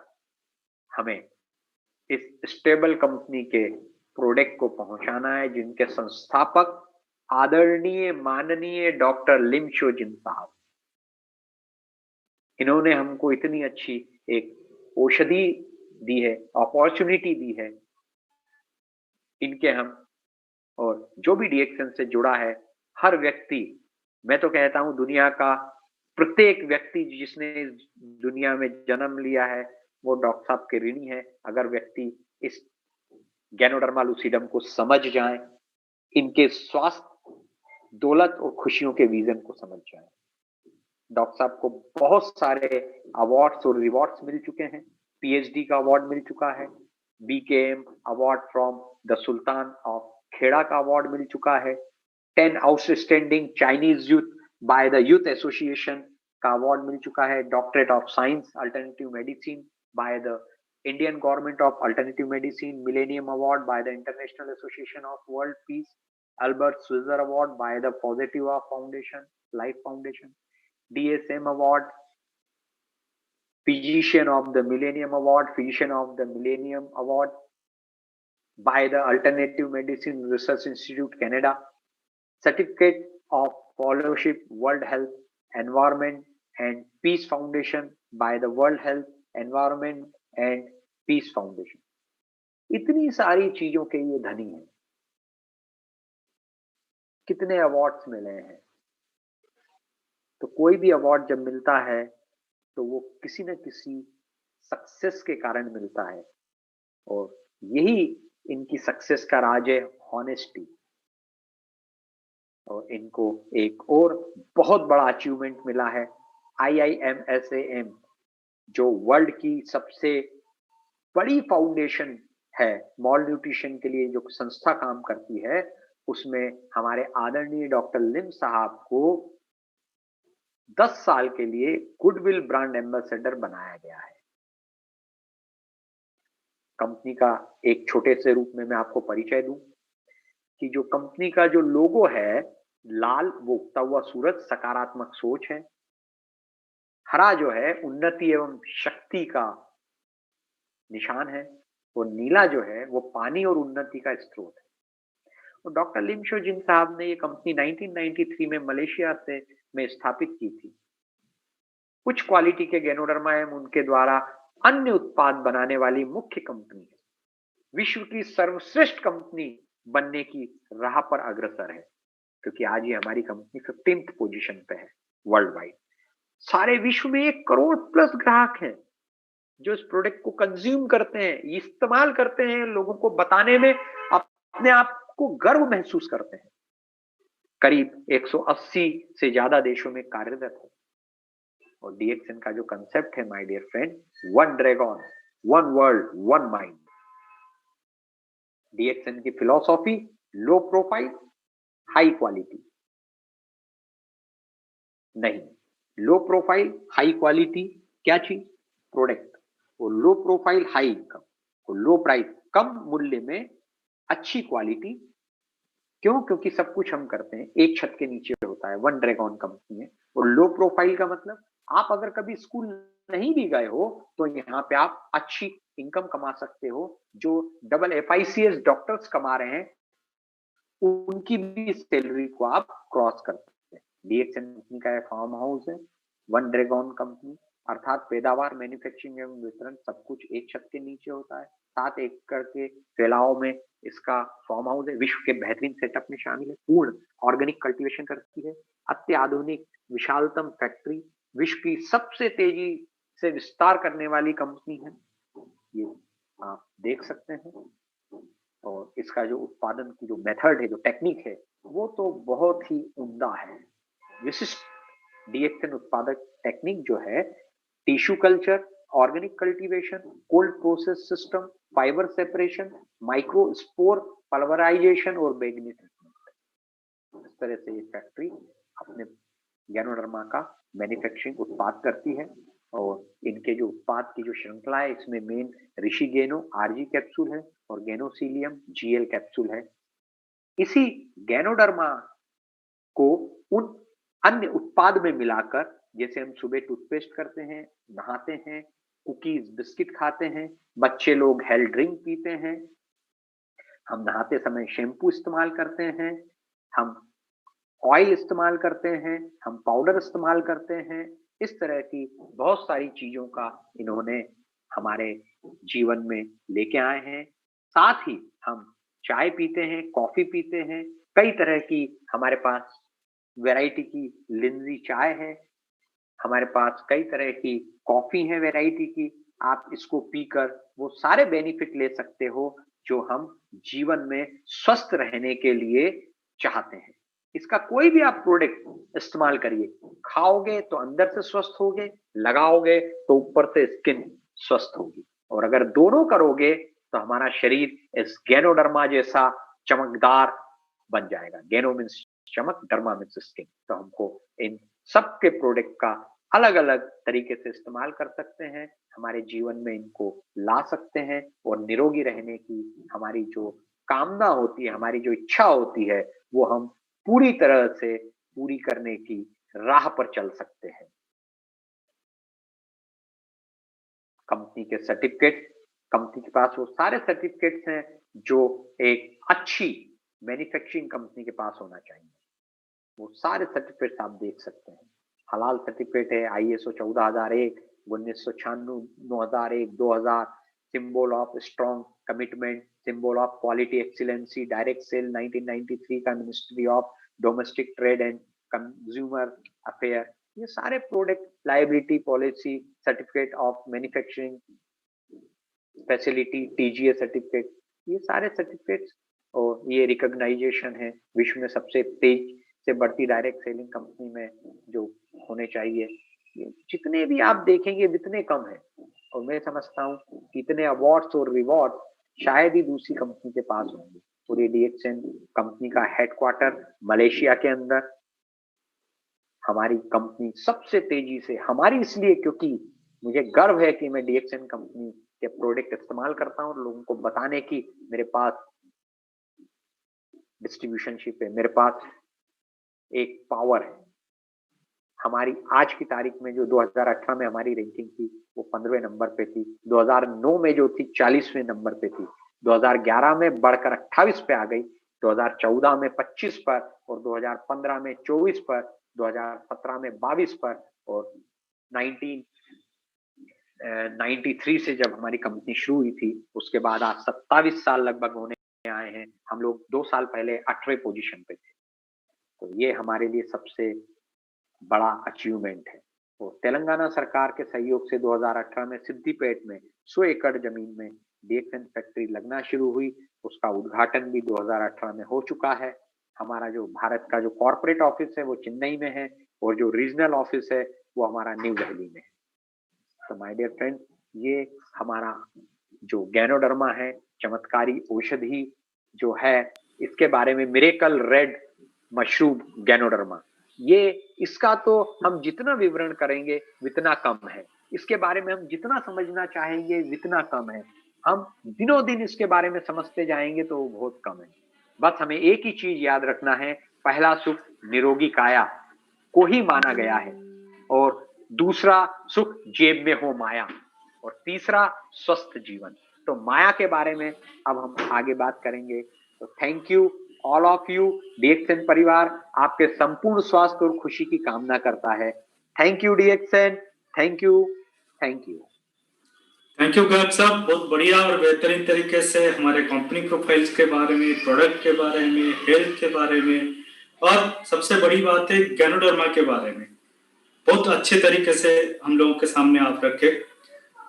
हमें इस स्टेबल कंपनी के प्रोडक्ट को पहुंचाना है, जिनके संस्थापक आदरणीय माननीय डॉक्टर लिम शो जिन साहब। इन्होंने हमको इतनी अच्छी एक औषधि दी है, अपॉर्चुनिटी दी है। इनके हम, और जो भी डीएक्सिन से जुड़ा है हर व्यक्ति, मैं तो कहता हूं दुनिया का प्रत्येक व्यक्ति जिसने इस दुनिया में जन्म लिया है वो डॉक्टर साहब के ऋणी है। अगर व्यक्ति इस गैनोडर्मा लूसिडम को समझ जाए, इनके स्वास्थ्य, दौलत और खुशियों के विजन को समझ जाए। डॉक्टर साहब को बहुत सारे अवार्ड्स और रिवॉर्ड्स मिल चुके हैं। पीएचडी का अवार्ड मिल चुका है, BKM award from the sultan of Kedah का अवार्ड मिल चुका है, 10 outstanding Chinese youth by the youth association का अवार्ड मिल चुका है, doctorate of science alternative medicine by the Indian government of alternative medicine, millennium award by the international association of world peace, Albert स्विजर award by the positive foundation, life foundation, DSM Award, Physician of the Millennium Award, Physician of the Millennium Award by the Alternative Medicine Research Institute, Canada, Certificate of Fellowship, World Health, Environment and Peace Foundation by the World Health, Environment and Peace Foundation. इतनी सारी चीजों के ये धनी हैं। कितने अवार्ड्स मिले हैं? तो कोई भी अवार्ड जब मिलता है तो वो किसी न किसी सक्सेस के कारण मिलता है, और यही इनकी सक्सेस का राज है, हॉनेस्टी। और इनको एक और बहुत बड़ा अचीवमेंट मिला है, IIMSAM, जो वर्ल्ड की सबसे बड़ी फाउंडेशन है मॉल न्यूट्रिशन के लिए, जो संस्था काम करती है, उसमें हमारे आदरणीय डॉक्टर लिम साहब को 10 साल के लिए गुडविल ब्रांड एम्बेसडर बनाया गया है। कंपनी का एक छोटे से रूप में मैं आपको परिचय दूं कि जो कंपनी का जो लोगो है, लाल वो उगता हुआ सूरज, सकारात्मक सोच है। हरा जो है उन्नति एवं शक्ति का निशान है, और नीला जो है वो पानी और उन्नति का स्रोत है। और डॉक्टर लिम शो जिन साहब ने ये कंपनी 1993 में मलेशिया से में स्थापित की थी। उच्च क्वालिटी के गैनोडर्मा उनके द्वारा अन्य उत्पाद बनाने वाली मुख्य कंपनी है। विश्व की सर्वश्रेष्ठ कंपनी बनने की राह पर अग्रसर है, क्योंकि आज ये हमारी कंपनी 15th पोजीशन पे है वर्ल्ड वाइड। सारे विश्व में 1 करोड़ प्लस ग्राहक हैं जो इस प्रोडक्ट को कंज्यूम करते हैं, इस्तेमाल करते हैं, लोगों को बताने में अपने आप को गर्व महसूस करते हैं। करीब 180 से ज्यादा देशों में कार्यरत है। और डीएक्सएन का जो कंसेप्ट है my dear friend, one dragon, one world, one mind. DXN की philosophy, low profile high quality नहीं, लो प्रोफाइल हाई क्वालिटी क्या चीज? प्रोडक्ट। वो लो प्रोफाइल हाई इनकम, वो लो प्राइस, कम मूल्य में अच्छी क्वालिटी। क्यों? क्योंकि सब कुछ हम करते हैं एक छत के नीचे होता है, वन ड्रैगन कंपनी है। और लो प्रोफाइल का मतलब, आप अगर कभी स्कूल नहीं भी गए हो तो यहाँ पे आप अच्छी इनकम कमा सकते हो। जो डबल FICS डॉक्टर्स कमा रहे हैं उनकी भी सैलरी को आप क्रॉस कर सकते हैं। डीएक्सएन कंपनी का फार्म हाउस है, वन ड्रैगन कंपनी, अर्थात पैदावार, मैन्युफैक्चरिंग एवं वितरण सब कुछ एक छत के नीचे होता है। 7 एकड़ के फैलाव में इसका फार्म हाउस है, विश्व के बेहतरीन सेटअप में शामिल है, पूर्ण ऑर्गेनिक कल्टीवेशन करती है, अत्याधुनिक विशालतम फैक्ट्री, विश्व की सबसे तेजी से विस्तार करने वाली कंपनी है, ये आप देख सकते हैं। और इसका जो उत्पादन की जो मेथड है, जो टेक्निक है, वो तो बहुत ही उम्दा है। विशिष्ट डीएक्सएन उत्पादक टेक्निक जो है, tissue culture, organic cultivation, cold process system, fibre separation, micro spore pulverisation और बैगनी ट्रीटमेंट। इस तरह से ये फैक्ट्री अपने गैनोडर्मा का मैन्युफैक्चरिंग उत्पाद करती है। और इनके जो उत्पाद की जो श्रृंखला है, इसमें मेन ऋषि गैनो RG कैप्सूल है और गैनोसीलियम GL कैप्सूल है। इसी गैनोडर्मा को उन अन्य उत्पाद में मिलाकर, जैसे हम सुबह टूथपेस्ट करते हैं, नहाते हैं, कुकीज बिस्किट खाते हैं, बच्चे लोग हेल्थ ड्रिंक पीते हैं, हम नहाते समय शैम्पू इस्तेमाल करते हैं, हम ऑयल इस्तेमाल करते हैं, हम पाउडर इस्तेमाल करते हैं। इस तरह की बहुत सारी चीजों का इन्होंने हमारे जीवन में लेके आए हैं। साथ ही हम चाय पीते हैं, कॉफी पीते हैं, कई तरह की हमारे पास वैरायटी की लिंजी चाय है, हमारे पास कई तरह की कॉफी है वैरायटी की। आप इसको पीकर वो सारे बेनिफिट ले सकते हो जो हम जीवन में स्वस्थ रहने के लिए चाहते हैं। इसका कोई भी आप प्रोडक्ट इस्तेमाल करिए, खाओगे तो अंदर से स्वस्थ होगे, लगाओगे तो ऊपर से स्किन स्वस्थ होगी। और अगर दोनों करोगे तो हमारा शरीर इस गैनोडर्मा जैसा चमकदार बन जाएगा। गैनो मीन्स चमक, डर्मा मीन्स स्किन। तो हमको इन सब के प्रोडक्ट का अलग अलग तरीके से इस्तेमाल कर सकते हैं, हमारे जीवन में इनको ला सकते हैं और निरोगी रहने की हमारी जो कामना होती है, हमारी जो इच्छा होती है, वो हम पूरी तरह से पूरी करने की राह पर चल सकते हैं। कंपनी के सर्टिफिकेट, कंपनी के पास वो सारे सर्टिफिकेट्स हैं जो एक अच्छी मैन्युफैक्चरिंग कंपनी के पास होना चाहिए। वो सारे सर्टिफिकेट्स आप देख सकते हैं। हलाल सर्टिफिकेट है, ISO 14001, 1996, 2001, 2000, symbol of strong commitment, symbol of quality excellency, direct sale 1993 का ministry of domestic trade and consumer affair. ये सारे product liability policy, certificate of manufacturing facility, TGA certificate, ये सारे सर्टिफिकेट्स। और ये रिकॉग्नाइजेशन है विश्व में सबसे तेज से बढ़ती डायरेक्ट सेलिंग कंपनी में जो होने चाहिए। ये जितने भी आप देखेंगे इतने कम है। और मैं समझता हूँ कि इतने अवार्ड्स और रिवॉर्ड शायद ही दूसरी कंपनी के पास होंगे। पूरी डीएक्सएन कंपनी का हेडक्वार्टर मलेशिया के अंदर। हमारी कंपनी सबसे तेजी से, हमारी इसलिए क्योंकि मुझे गर्व है कि मैं डीएक्सएन कंपनी के प्रोडक्ट इस्तेमाल करता हूँ और लोगों को बताने की मेरे पास डिस्ट्रीब्यूशनशिप है, मेरे पास एक पावर है। हमारी आज की तारीख में जो 2018 में हमारी रैंकिंग थी वो 15वें नंबर पे थी, 2009 में जो थी 40वें नंबर पे थी, 2011 में बढ़कर 28 पे आ गई, 2014 में 25 पर और 2015 में 24 पर, 2017 में 22 पर और 1993 से जब हमारी कंपनी शुरू हुई थी उसके बाद आज 27 साल लगभग होने आए हैं। हम लोग 2 साल पहले 8वें पोज़ीशन पे थे। तो ये हमारे लिए सबसे बड़ा अचीवमेंट है। तो तेलंगाना सरकार के सहयोग से 2018 में सिद्दीपेट में 100 एकड़ ज़मीन में डीएक्सएन फैक्ट्री लगना शुरू हुई। उसका उद्घाटन भी 2018 में हो चुका है। हमारा जो भारत का जो कॉर्पोरेट ऑफ़िस है वो चेन्नई में है और जो रीजनल ऑफ़िस है वो हमारा न्यू दिल्ली में है। तो माय डियर फ्रेंड्स, ये हमारा जो गैनोडर्मा है, चमत्कारी औषधि जो है, इसके बारे में मिरेकल रेड मशरूम गैनोडर्मा, ये इसका तो हम जितना विवरण करेंगे उतना कम है। इसके बारे में हम जितना समझना चाहेंगे उतना कम है। हम दिनों दिन इसके बारे में समझते जाएंगे तो वो बहुत कम है। बस हमें एक ही चीज याद रखना है, पहला सुख निरोगी काया को ही माना गया है और दूसरा सुख जेब में हो माया और तीसरा स्वस्थ जीवन। तो माया के बारे में अब हम आगे बात करेंगे। तो thank you all of you. DXN परिवार आपके संपूर्ण स्वास्थ्य और खुशी की कामना करता है। Thank you DXN, thank you, thank you.
Thank you गायक साहब, बहुत बढ़िया और बेहतरीन तरीके से हमारे कंपनी प्रोफाइल्स के बारे में, प्रोडक्ट के बारे में, हेल्थ के बारे में और सबसे बड़ी बात है गैनोडर्मा के बारे में बहुत अच्छे तरीके से हम लोगों के सामने आप रखे।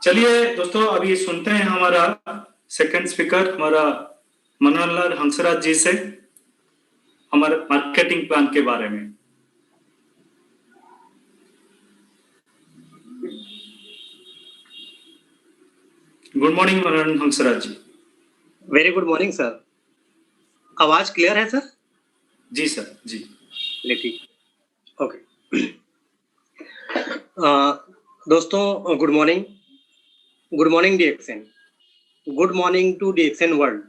चलिए दोस्तों, अभी सुनते हैं हमारा सेकंड स्पीकर हमारा मनोहरलाल हंसराज जी से हमारे मार्केटिंग प्लान के बारे में। Good morning Manohar Hansraj ji.
Very good morning sir. आवाज क्लियर है सर?
जी सर जी।
ठीक, ओके। दोस्तों good morning, good morning DXN, good morning to DXN world.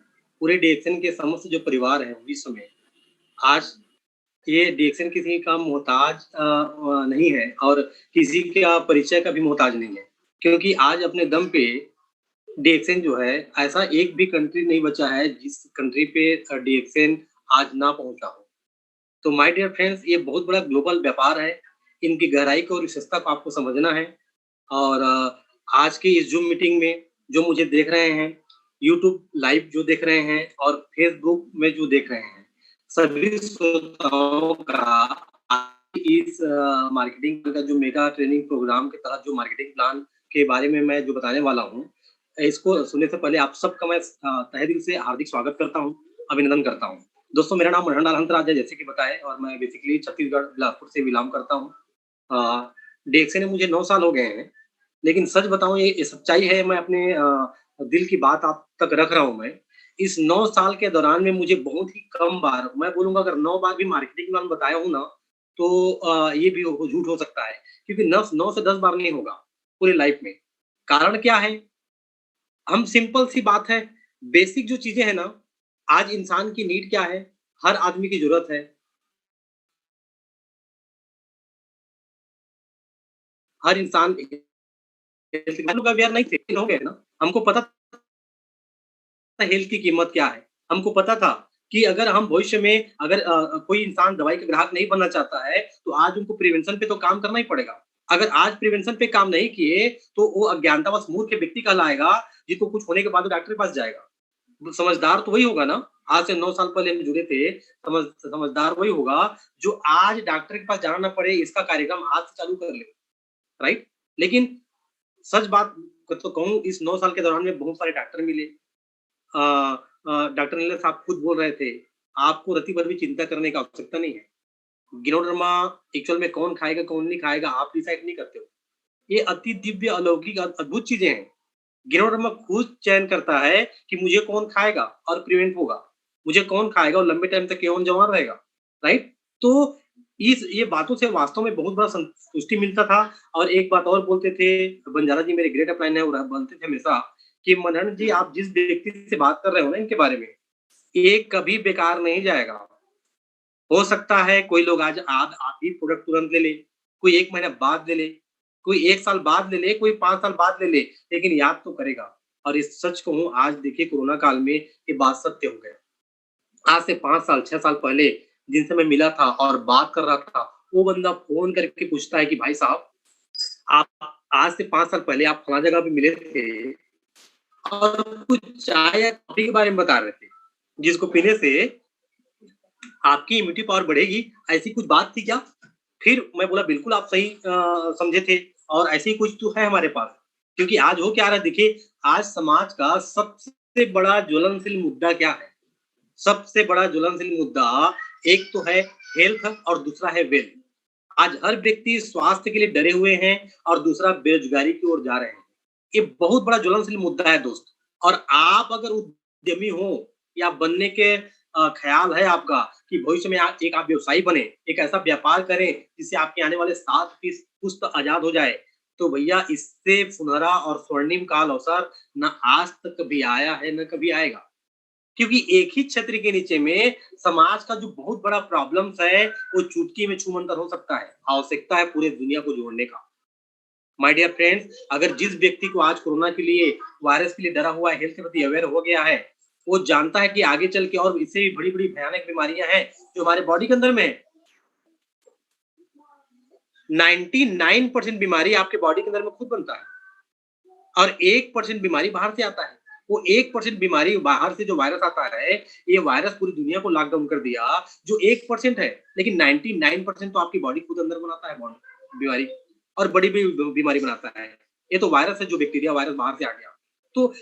पूरे डीएक्सएन के समस्त जो परिवार है विश्व में, आज ये डीएक्सएन किसी का मोहताज नहीं है और किसी का परिचय का भी मोहताज नहीं है, क्योंकि आज अपने दम पे डीएक्सएन जो है, ऐसा एक भी कंट्री नहीं बचा है जिस कंट्री पे डीएक्सएन आज ना पहुंचा हो। तो माय डियर फ्रेंड्स, ये बहुत बड़ा ग्लोबल व्यापार है। इनकी गहराई को और विशेषता को आपको समझना है। और आज की इस जूम मीटिंग में जो मुझे देख रहे हैं, यूट्यूब लाइव जो देख रहे हैं और फेसबुक में जो देख रहे हैं, सभी श्रोताओं का इस मार्केटिंग का जो मेगा ट्रेनिंग प्रोग्राम के तहत जो मार्केटिंग प्लान के बारे में मैं जो बताने वाला हूँ, इसको सुनने से पहले आप सबका मैं तहे दिल से हार्दिक स्वागत करता हूँ, अभिनंदन करता हूँ। दोस्तों, मेरा नाम मनोहरलाल हंसराज है, जैसे कि बताए, और मैं बेसिकली छत्तीसगढ़ बिलासपुर से बिलोंग करता हूँ। डीएक्सएन में मुझे 9 साल हो गए हैं, लेकिन सच बताऊं ये सच्चाई है, मैं अपने दिल की बात आप तक रख रहा हूं। मैं इस 9 साल के दौरान में मुझे बहुत ही कम बार, मैं बोलूंगा अगर 9 बार भी मार्केटिंग प्लान बताया हूं ना, तो ये भी झूठ हो सकता है, क्योंकि 9 से 10 बार नहीं होगा पूरी लाइफ में। कारण क्या है? हम सिंपल सी बात है, बेसिक जो चीजें हैं ना, आज इंसान की नीड क्या है, हर आदमी की जरूरत है। हर इंसान अवेयर नहीं थे, हो गए ना, हमको पता था हेल्थ की कीमत क्या है। हमको पता था कि अगर हम भविष्य में अगर कोई इंसान दवाई का ग्राहक नहीं बनना चाहता है, तो आज उनको प्रिवेंशन पे तो काम करना ही पड़ेगा। अगर आज प्रिवेंशन पे काम नहीं किए, तो वो अज्ञानतावश मूर्ख व्यक्ति कहलाएगा, जिसको कुछ होने के बाद वो डॉक्टर के पास जाएगा। समझदार तो वही होगा ना, आज से 9 साल पहले हम जुड़े थे, समझदार वही होगा जो आज डॉक्टर के पास जाना ना पड़े, इसका कार्यक्रम आज से चालू कर ले, राइट? लेकिन सच बात तो कहूँ, इस 9 साल के दौरान में बहुत सारे डॉक्टर मिले। डॉक्टर नीलस साहब खुद बोल रहे थे, आपको रत्ती भर भी चिंता करने की आवश्यकता नहीं है। गिनोडर्मा एक्चुअल में कौन खाएगा कौन नहीं खाएगा आप डिसाइड नहीं करते हो। ये अति दिव्य अलौकिक अद्भुत चीजें हैं। गिनोडर्मा खुद चयन करता है कि मुझे कौन खाएगा और प्रिवेंट होगा, मुझे कौन खाएगा और लंबे टाइम तक कौन जवान रहेगा, राइट? तो ये बातों से वास्तव में बहुत बड़ा संतुष्टि मिलता था। और एक बात और बोलते थे, बंजारा जी मेरे ग्रेट अपलाइन है, बोलते थे हमेशा कि मनन जी, आप जिस व्यक्ति से बात कर रहे हो ना इनके बारे में, ये कभी बेकार नहीं जाएगा। हो सकता है कोई लोग आज आप ही प्रोडक्ट तुरंत ले ले, कोई 1 महीना बाद ले ले, कोई 1 साल बाद ले ले, कोई 5 साल बाद ले ले, लेकिन याद तो करेगा। और इस सच कहूं, आज देखिए कोरोना काल में ये बात सत्य हो गया। आज से 5 साल 6 साल पहले जिनसे मैं मिला था और बात कर रहा था, वो बंदा फोन करके पूछता है कि भाई साहब, आप आज से 5 साल पहले आप फला जगह पे मिले थे और कुछ चाय या कॉफी के बारे में बता रहे थे, जिसको पीने से आपकी इम्यूनिटी पावर बढ़ेगी। ऐसी कुछ बात थी क्या? फिर मैं बोला बिल्कुल आप सही समझे थे, और ऐसे ही कुछ तो है हमारे पास। क्योंकि आज हो क्या रहा है, देखिए आज समाज का सबसे बड़ा ज्वलनशील मुद्दा क्या है? सबसे बड़ा ज्वलनशील मुद्दा एक तो है हेल्थ और दूसरा है वेल्थ। आज हर व्यक्ति स्वास्थ्य के लिए डरे हुए हैं और दूसरा बेरोजगारी की ओर जा रहे हैं। ये बहुत बड़ा ज्वलनशील मुद्दा है दोस्त। और आप अगर उद्यमी हो या बनने के ख्याल है आपका कि भविष्य में एक आप व्यवसायी बने, एक ऐसा व्यापार करें जिससे आपके आने वाले 7 पुश्त आजाद हो जाए, तो भैया इससे सुनहरा और स्वर्णिम काल अवसर न आज तक कभी आया है न कभी आएगा। क्योंकि एक ही छत्र के नीचे में समाज का जो बहुत बड़ा प्रॉब्लम्स है वो चुटकी में छूमंतर हो सकता है। आवश्यकता है पूरे दुनिया को जोड़ने का। माय डियर फ्रेंड्स, अगर जिस व्यक्ति को आज कोरोना के लिए, वायरस के लिए डरा हुआ है, हेल्थ के प्रति अवेयर हो गया है, वो जानता है कि आगे चल के और इससे भी बड़ी-बड़ी भयानक बीमारियां हैं जो हमारे बॉडी के अंदर में है। 99% बीमारी आपके बॉडी के अंदर में खुद बनता है और 1% बीमारी बाहर से आता है। वो 1% बीमारी बाहर से जो वायरस आता है, ये वायरस पूरी दुनिया को लॉकडाउन कर दिया। जो 1% है, लेकिन 99% तो आपकी बॉडी खुद अंदर बनाता है बीमारी, और बड़ी भी बीमारी बनाता है। ये तो वायरस है, जो बैक्टीरिया वायरस बाहर से आ गया। तो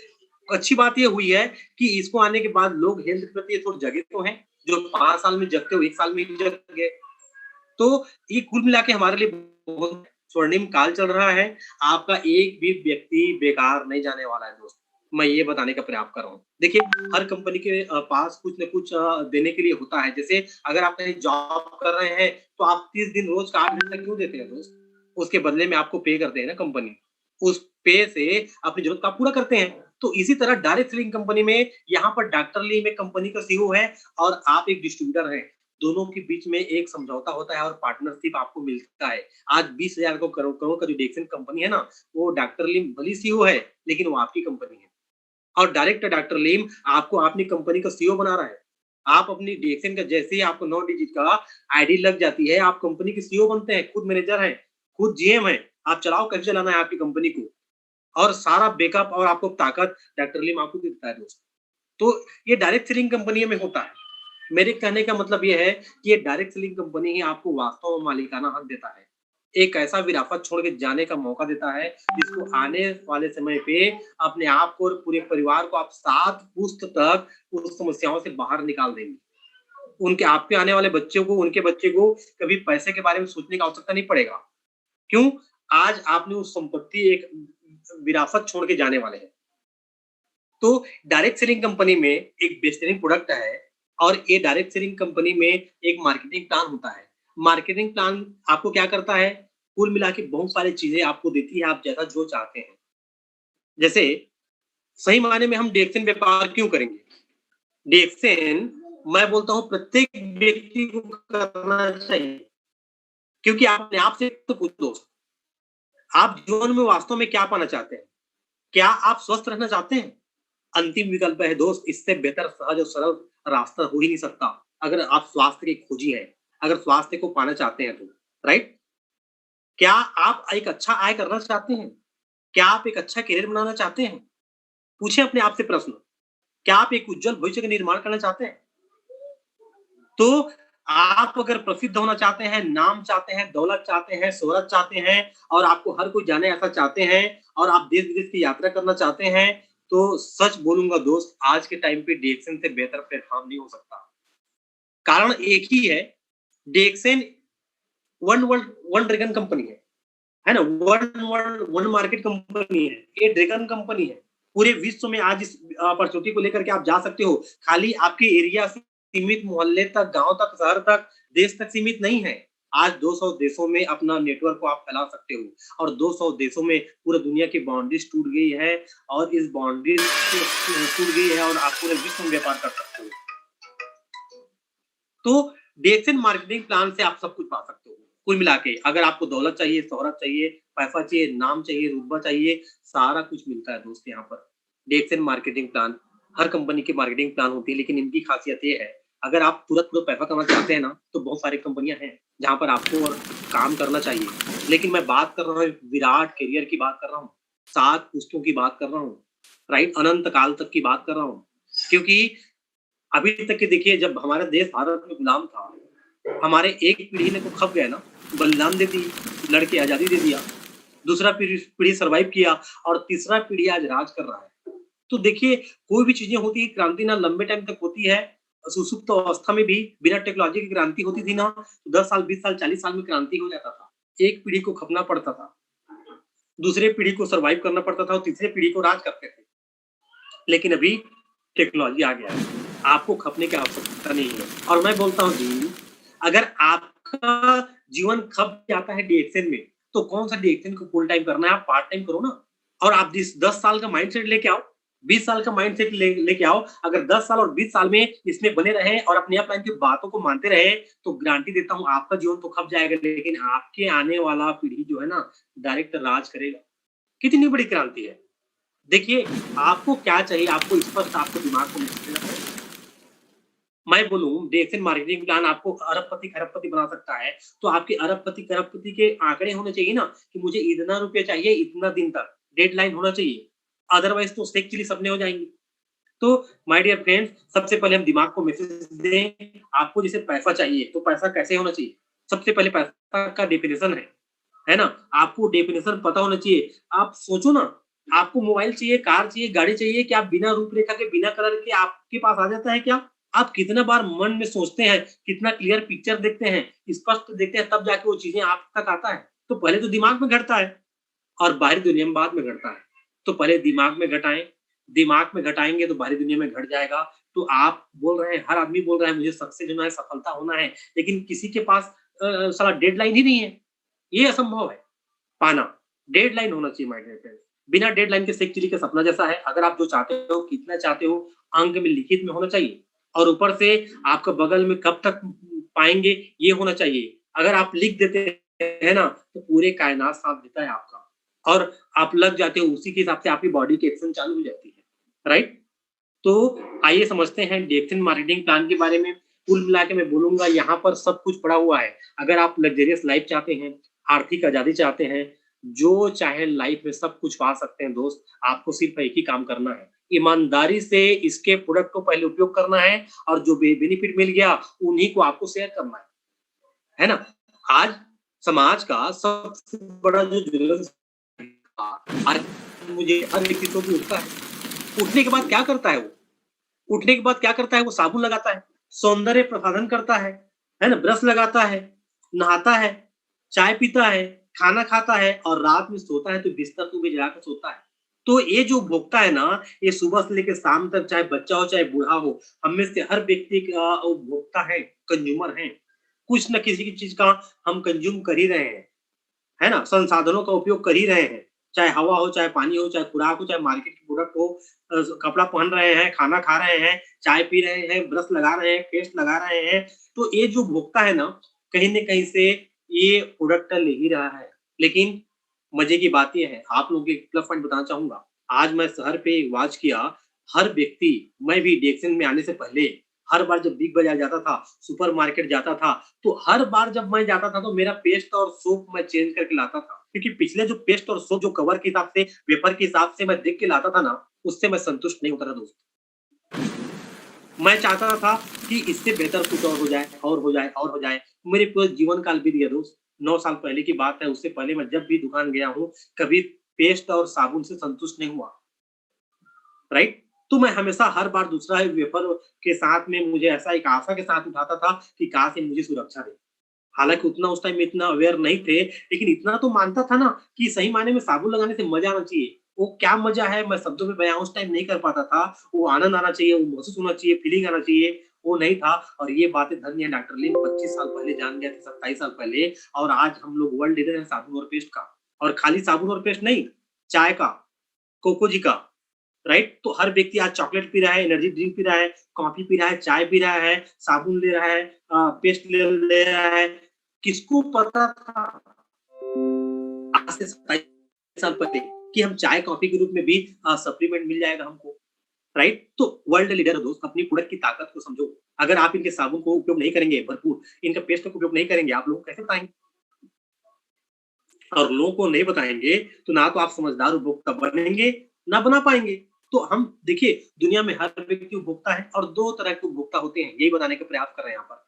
अच्छी बात ये हुई है कि इसको आने के बाद लोग हेल्थ के प्रति थोड़े जगे तो हैं। जो 5 साल में जगते हो 1 साल में ही जग गए। तो ये कुल मिला के हमारे लिए बहुत स्वर्णिम काल चल रहा है। आपका एक भी व्यक्ति बेकार नहीं जाने वाला है दोस्त। मैं ये बताने का प्रयास कर रहा हूँ। देखिए हर कंपनी के पास कुछ न कुछ देने के लिए होता है। जैसे अगर आप कहीं जॉब कर रहे हैं तो आप 30 दिन रोज का 8 घंटा क्यों देते हैं दोस्त? उसके बदले में आपको पे करते हैं ना कंपनी। उस पे से अपनी जरूरत का पूरा करते हैं। तो इसी तरह डायरेक्ट सेलिंग कंपनी में यहाँ पर डॉक्टर ली में कंपनी का सीईओ है और आप एक डिस्ट्रीब्यूटर हैं। दोनों के बीच में एक समझौता होता है और पार्टनरशिप आपको मिलता है। आज 20,000 को करोड़ करोड़ का जो डेक्सन कंपनी है ना, वो डॉक्टर लीम भली सीईओ है, लेकिन वो आपकी कंपनी है। और डायरेक्ट डॉक्टर लीम आपको अपनी कंपनी का सीईओ बना रहा है। आप अपनी डेक्सन का जैसे ही आपको 9 डिजिट का आईडी लग जाती है, आप कंपनी के सीईओ बनते हैं, खुद मैनेजर हैं, खुद जीएम हैं। आप चलाओ कैसे चलाना है आपकी कंपनी को, और सारा बैकअप और आपको ताकत डॉक्टर लीम आपको देता है दोस्त। तो ये डायरेक्ट सेलिंग कंपनी में होता है। मेरे कहने का मतलब ये है कि ये डायरेक्ट सेलिंग कंपनी ही आपको वास्तव में मालिकाना हक देता है। एक ऐसा विरासत छोड़ के जाने का मौका देता है जिसको आने वाले समय पे अपने आप को और पूरे परिवार को आप 7 पुश्त तक उस समस्याओं से बाहर निकाल देंगे। उनके आपके आने वाले बच्चों को, उनके बच्चे को कभी पैसे के बारे में सोचने की आवश्यकता नहीं पड़ेगा। क्यों? आज आपने उस संपत्ति एक विरासत छोड़ के जाने वाले हैं। तो डायरेक्ट सेलिंग कंपनी में एक बेहतरीन प्रोडक्ट है और ये डायरेक्ट सेलिंग कंपनी में एक मार्केटिंग प्लान होता है। मार्केटिंग प्लान आपको क्या करता है? कुल मिला के बहुत सारी चीजें आपको देती है, आप जैसा जो चाहते हैं। जैसे सही मायने में हम डेक्सन व्यापार क्यों करेंगे? डेक्सन मैं बोलता हूँ प्रत्येक व्यक्ति को करना चाहिए, क्योंकि आप अपने आप से तो पूछो, आप जीवन में वास्तव में क्या पाना चाहते हैं? क्या आप स्वस्थ रहना चाहते हैं? अंतिम विकल्प है दोस्त, इससे बेहतर सहज और सरल रास्ता हो ही नहीं सकता। अगर आप स्वास्थ्य के खोजी हैं, अगर स्वास्थ्य को पाना चाहते हैं तो, राइट? क्या आप एक अच्छा आय करना चाहते हैं? क्या आप एक अच्छा करियर बनाना चाहते हैं? पूछें अपने आप से प्रश्न। क्या आप एक उज्जवल भविष्य का निर्माण करना चाहते हैं? तो आप अगर प्रसिद्ध होना चाहते हैं, नाम चाहते हैं, दौलत चाहते हैं, शोहरत चाहते हैं और आपको हर कोई जाने ऐसा चाहते हैं और आप देश-विदेश की यात्रा करना चाहते हैं, तो सच बोलूँगा दोस्त, आज के टाइम पे डेक्सन से बेहतर प्लेटफ़ॉर्म नहीं हो सकता। कारण एक ही है, DXN one world one dragon company है ना? One world one market company है। ये ड्रैगन कंपनी है। पूरे विश्व में आज इस अपॉर्चुनिटी को लेकर के आप जा सकते हो। खाली आपके एरिया से सीमित, मोहल्ले तक, गाँव तक, शहर तक, देश तक सीमित नहीं है। आज 200 देशों में अपना नेटवर्क को आप फैला सकते हो और 200 देशों में पूरी दुनिया की बाउंड्रीज टूट गई है और इस बाउंड्रीज टूट गई है और आप पूरे विश्व में व्यापार कर सकते हो। तो डेक्सन मार्केटिंग प्लान से आप सब कुछ पा सकते हो। कुल मिला के अगर आपको दौलत चाहिए, शोहरत चाहिए, पैसा चाहिए, नाम चाहिए, रुतबा चाहिए, सारा कुछ मिलता है दोस्त यहाँ पर। डेक्सन मार्केटिंग प्लान, हर कंपनी की मार्केटिंग प्लान होती है, लेकिन इनकी खासियत ये है, अगर आप तुरंत पैसा कमाना चाहते हैं ना, तो बहुत सारी कंपनियां हैं जहाँ पर आपको और काम करना चाहिए। लेकिन मैं बात कर रहा हूँ विराट करियर की बात कर रहा हूँ, 7 पुश्तों की बात कर रहा हूँ, राइट? अनंत काल तक की बात कर रहा हूँ। क्योंकि अभी तक के देखिए, जब हमारा देश भारत में गुलाम था, हमारे एक पीढ़ी ने तो खप गए ना, बलिदान दे दी, लड़के आजादी दे दिया, दूसरा पीढ़ी सर्वाइव किया और तीसरा पीढ़ी आज राज कर रहा है। तो देखिए, कोई भी चीजें होती है, क्रांति ना लंबे टाइम तक होती है, सुसुप्त अवस्था में भी बिना टेक्नोलॉजी की क्रांति होती थी ना, 10 साल, 20 साल, 40 साल में क्रांति हो जाता था। एक पीढ़ी को खपना पड़ता था, दूसरे पीढ़ी को सर्वाइव करना पड़ता था और तीसरे पीढ़ी को राज करते थे। लेकिन अभी टेक्नोलॉजी आ गया है, आपको खपने की आवश्यकता नहीं है। और मैं बोलता हूँ जी, अगर आपका जीवन खप जाता है डीएक्सएन में, तो कौन सा डीएक्सएन को फुल टाइम करना है, आप पार्ट टाइम करो ना। और आप जिस 10 साल का माइंडसेट लेके आओ, 20 साल का माइंडसेट लेके आओ, अगर 10 साल और 20 साल में इसमें बने रहे और अपने आप की बातों को मानते रहे, तो गारंटी देता हूँ आपका जीवन तो खप जाएगा, लेकिन आपके आने वाला पीढ़ी जो है ना, डायरेक्ट राज करेगा। कितनी बड़ी क्रांति है। देखिए, आपको क्या चाहिए, आपको स्पष्ट आपको दिमाग को मैसेज देना पड़ेगा। मैं बोलूं, डीएक्सएन मार्केटिंग प्लान आपको अरबपति खरबपति बना सकता है, तो आपके अरबपति खरबपति के आंकड़े होने चाहिए ना, कि मुझे इतना रुपया चाहिए इतना दिन तक, डेडलाइन होना चाहिए, अदरवाइज तो सेक चिली सपने हो जाएंगे। तो माय डियर फ्रेंड्स, सबसे पहले हम दिमाग को मैसेज दें, आपको जैसे पैसा चाहिए, तो पैसा कैसे होना चाहिए। सबसे पहले पैसा का डेफिनेशन है ना, आपको डेफिनेशन पता होना चाहिए। आप सोचो ना, आपको मोबाइल चाहिए, कार चाहिए, गाड़ी चाहिए, क्या बिना रूपरेखा के, बिना कलर के आपके पास आ जाता है क्या? आप कितना बार मन में सोचते हैं, कितना क्लियर पिक्चर देखते हैं, स्पष्ट देखते हैं, तब जाके वो चीजें आप तक आता है। तो पहले तो दिमाग में घटता है और बाहरी दुनिया में बाद में घटता है। तो पहले दिमाग में घटाएं, दिमाग में घटाएंगे तो बाहरी दुनिया में घट जाएगा। तो आप बोल रहे हैं, हर आदमी बोल रहा है मुझे सक्सेस होना है, सफलता होना है, लेकिन किसी के पास साला डेडलाइन ही नहीं है। ये असंभव है पाना। डेडलाइन होना चाहिए माय डियर फ्रेंड्स। बिना डेडलाइन के सेक चिली का सपना जैसा है। अगर आप जो चाहते हो, कितना चाहते हो, अंक में लिखित में होना चाहिए और ऊपर से आपका बगल में कब तक पाएंगे ये होना चाहिए। अगर आप लिख देते हैं ना, तो पूरे कायनात साथ देता है आपका और आप लग जाते हो, उसी के हिसाब से आपकी बॉडी की एक्शन चालू हो जाती है, राइट। तो आइए समझते हैं डीएक्सएन मार्केटिंग प्लान के बारे में। कुल मिला के मैं बोलूंगा, यहाँ पर सब कुछ पड़ा हुआ है। अगर आप लग्जरियस लाइफ चाहते हैं, आर्थिक आजादी चाहते हैं, जो चाहे लाइफ में सब कुछ पा सकते हैं दोस्त। आपको सिर्फ एक ही काम करना है, ईमानदारी से इसके प्रोडक्ट को पहले उपयोग करना है और जो बेनिफिट मिल गया उन्हीं को आपको शेयर करना है ना। आज समाज का सबसे बड़ा जो ज्वलन, आज मुझे हर व्यक्ति को भी उठता है, उठने के बाद क्या करता है वो, उठने के बाद क्या करता है वो, साबुन लगाता है, सौंदर्य प्रसाधन करता है ना, ब्रश लगाता है, नहाता है, चाय पीता है, खाना खाता है और रात में सोता है तो बिस्तर को भी जलाकर सोता है। तो ये जो भोगता है ना, ये सुबह से लेकर शाम तक, चाहे बच्चा हो चाहे बूढ़ा हो, हम में से हर व्यक्ति भोगता है, कंज्यूमर है। कुछ न किसी की चीज का हम कंज्यूम कर ही रहे हैं, है ना, संसाधनों का उपयोग कर ही रहे हैं, चाहे हवा हो, चाहे पानी हो, चाहे खुराक हो, चाहे मार्केट की प्रोडक्ट हो, कपड़ा पहन रहे हैं, खाना खा रहे हैं, चाय पी रहे हैं, ब्रश लगा रहे हैं, पेस्ट लगा रहे हैं। तो ये जो भोगता है ना, कहीं न कहीं से ये प्रोडक्ट ले ही रहा है। लेकिन मजे की बात ये है, आप लोगों को एक प्लस पॉइंट बताना चाहूंगा। आज मैं शहर पे वॉच किया, हर व्यक्ति, मैं भी डीएक्सएन में आने से पहले हर बार जब बिग बाजार जाता था, सुपरमार्केट जाता था, तो हर बार जब मैं जाता था तो मेरा पेस्ट और सोप मैं चेंज करके लाता था। क्योंकि पिछले जो पेस्ट और सोप जो कवर के हिसाब से, वेफर के हिसाब से मैं देख के लाता था ना, उससे मैं संतुष्ट नहीं होता था दोस्त। मैं चाहता था कि इससे बेहतर कुछ और हो जाए और हो जाए और हो जाए। मेरे पूरे जीवन काल बीत गया दोस्त। 9 साल पहले की बात है, उससे पहले मैं जब भी दुकान गया हूँ, कभी पेस्ट और साबुन से संतुष्ट नहीं हुआ, राइट। तो मैं हमेशा हर बार दूसरा वेफर के साथ में मुझे ऐसा एक आशा के साथ उठाता था कि काश ये मुझे सुरक्षा दे। हालाँकि उतना उस टाइम में इतना अवेयर नहीं थे, लेकिन इतना तो मानता था ना कि सही मायने में साबुन लगाने से मज़ा आना चाहिए। वो क्या मज़ा है, मैं शब्दों में बयाँ उस टाइम नहीं कर पाता था। वो आनंद आना चाहिए, वो महसूस होना चाहिए, फीलिंग आना चाहिए, वो नहीं था। और ये बातें धन्य है डॉक्टर लिन 25 साल पहले जान गए थे, 27 साल पहले। और आज हम लोग वर्ल्ड लीडर हैं साबुन और पेस्ट का। और खाली साबुन और पेस्ट नहीं, चाय का, कोको जी का, राइट। तो हर व्यक्ति आज चॉकलेट पी रहा है, एनर्जी ड्रिंक पी रहा है, कॉफी पी रहा है, चाय पी रहा है, साबुन ले रहा है, पेस्ट ले रहा है। किसको पता था आज से 27 साल पहले कि हम चाय कॉफी के रूप में भी सप्लीमेंट मिल जाएगा हमको, राइट। तो वर्ल्ड लीडर हो दोस्त, अपनी प्रोडक्ट की ताकत को समझो। अगर आप इनके साबुन को उपयोग नहीं करेंगे भरपूर, इनका पेस्ट का उपयोग नहीं करेंगे, आप लोगों को कैसे बताएंगे। और लोगों को नहीं बताएंगे तो ना तो आप समझदार उपभोक्ता बनेंगे, ना बना पाएंगे। तो हम देखिए दुनिया में हर व्यक्ति उपभोक्ता है और दो तरह के उपभोक्ता होते हैं, यही बताने का प्रयास कर रहे हैं यहाँ पर।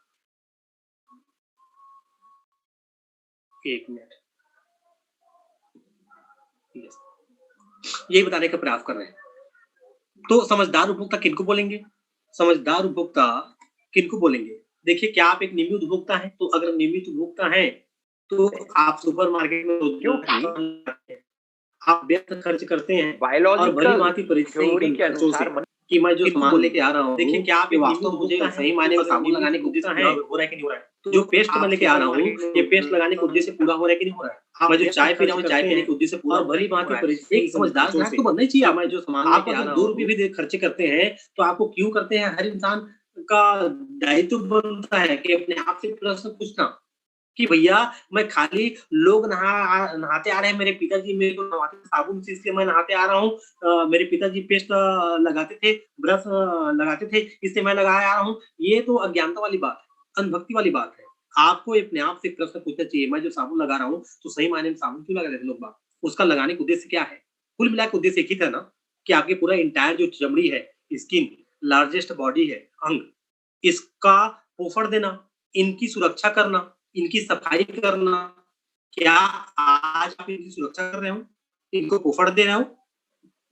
एक मिनट, यही बताने का प्रयास कर रहे हैं। तो समझदार उपभोक्ता किनको बोलेंगे? समझदार उपभोक्ता किनको बोलेंगे? देखिए, क्या आप एक नियमित उपभोक्ता हैं? तो अगर नियमित उपभोक्ता हैं तो आप सुपरमार्केट में
क्योंकि
आप व्यर्थ खर्च करते हैं और
बायोलॉजिकल
भली-भांति परिस्थिति
थ्योरी के
खर्चों से
अनुसार
कि मैं जो
किनको
सामान लेके
बोलेंगे?
आ रहा हूँ, देखिए क्या आप वास्तव मुझे सही मायने में साबुन लगाने के उद्देश्य से हो रहा है कि नहीं हो रहा है? तो जो पेस्ट मैं लेके आ रहा हूँ, ये पेस्ट लगाने के उद्देश्य से पूरा हो रहा है कि नहीं हो रहा है? मैं जो चाय पी रहा हूँ, चाय पीने के उद्देश्य से पूरा और भली-भांति परिस्थिति एक समझदार ग्राहक तो बनना ही चाहिए। मैं जो सामान आप अगर 2 रुपए भी खर्चे करते हैं, तो आपको क्यों करते हैं? हर इंसान का दायित्व बनता है कि अपने आप से प्रश्न पूछना कि भैया मैं खाली लोग नहाते आ रहे हैं, मेरे पिताजी मेरे को नहवाते थे साबुन से इसलिए मैं नहाते आ रहा हूँ। मेरे पिताजी पेस्ट लगाते थे, ब्रश लगाते थे इसलिए मैं लगाया आ रहा हूँ। ये तो अज्ञानता वाली बात है, अनभक्ति वाली बात है। आपको अपने आप से प्रश्न पूछना चाहिए, मैं जो साबुन लगा रहा हूँ तो सही मायने में साबुन क्यों लगा रहे थे लोग बाग? उसका लगाने का उद्देश्य क्या है? कुल मिला के उद्देश्य एक ही था ना कि आपके पूरा इंटायर जो चमड़ी है, स्किन, लार्जेस्ट बॉडी है, अंग, इसका पोषण देना, इनकी सुरक्षा करना, इनकी सफाई करना। क्या आज आप इनकी सुरक्षा कर रहे हो? इनको पोषण दे रहे हो?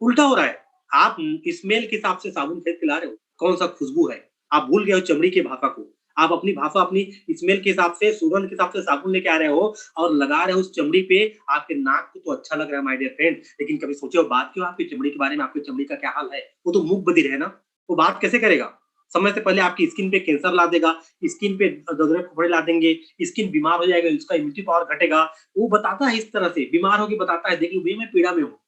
उल्टा हो रहा है। आप स्मेल के हिसाब से साबुन खरीद के ला रहे हो, कौन-सा खुशबू है? आप भूल गए हो चमड़ी की भाषा को। आप अपनी भाषा अपनी स्मेल के हिसाब से, सुगंध के हिसाब से साबुन लेके आ रहे हो और लगा रहे हो उस चमड़ी पे। आपके नाक को तो अच्छा लग रहा है माय डियर फ्रेंड, लेकिन कभी सोचे हो बात क्यों आपकी चमड़ी के बारे में? आपकी चमड़ी का क्या हाल है? वो तो मूक बधिर है ना, वो बात कैसे करेगा? समय से पहले आपकी स्किन पे कैंसर ला देगा, स्किन पे ददरे फफड़े ला देंगे, स्किन बीमार हो जाएगा, उसका इम्यूनिटी पावर घटेगा। वो बताता है इस तरह से, बीमार होके बताता है, देख लो भैया मैं पीड़ा में हूँ,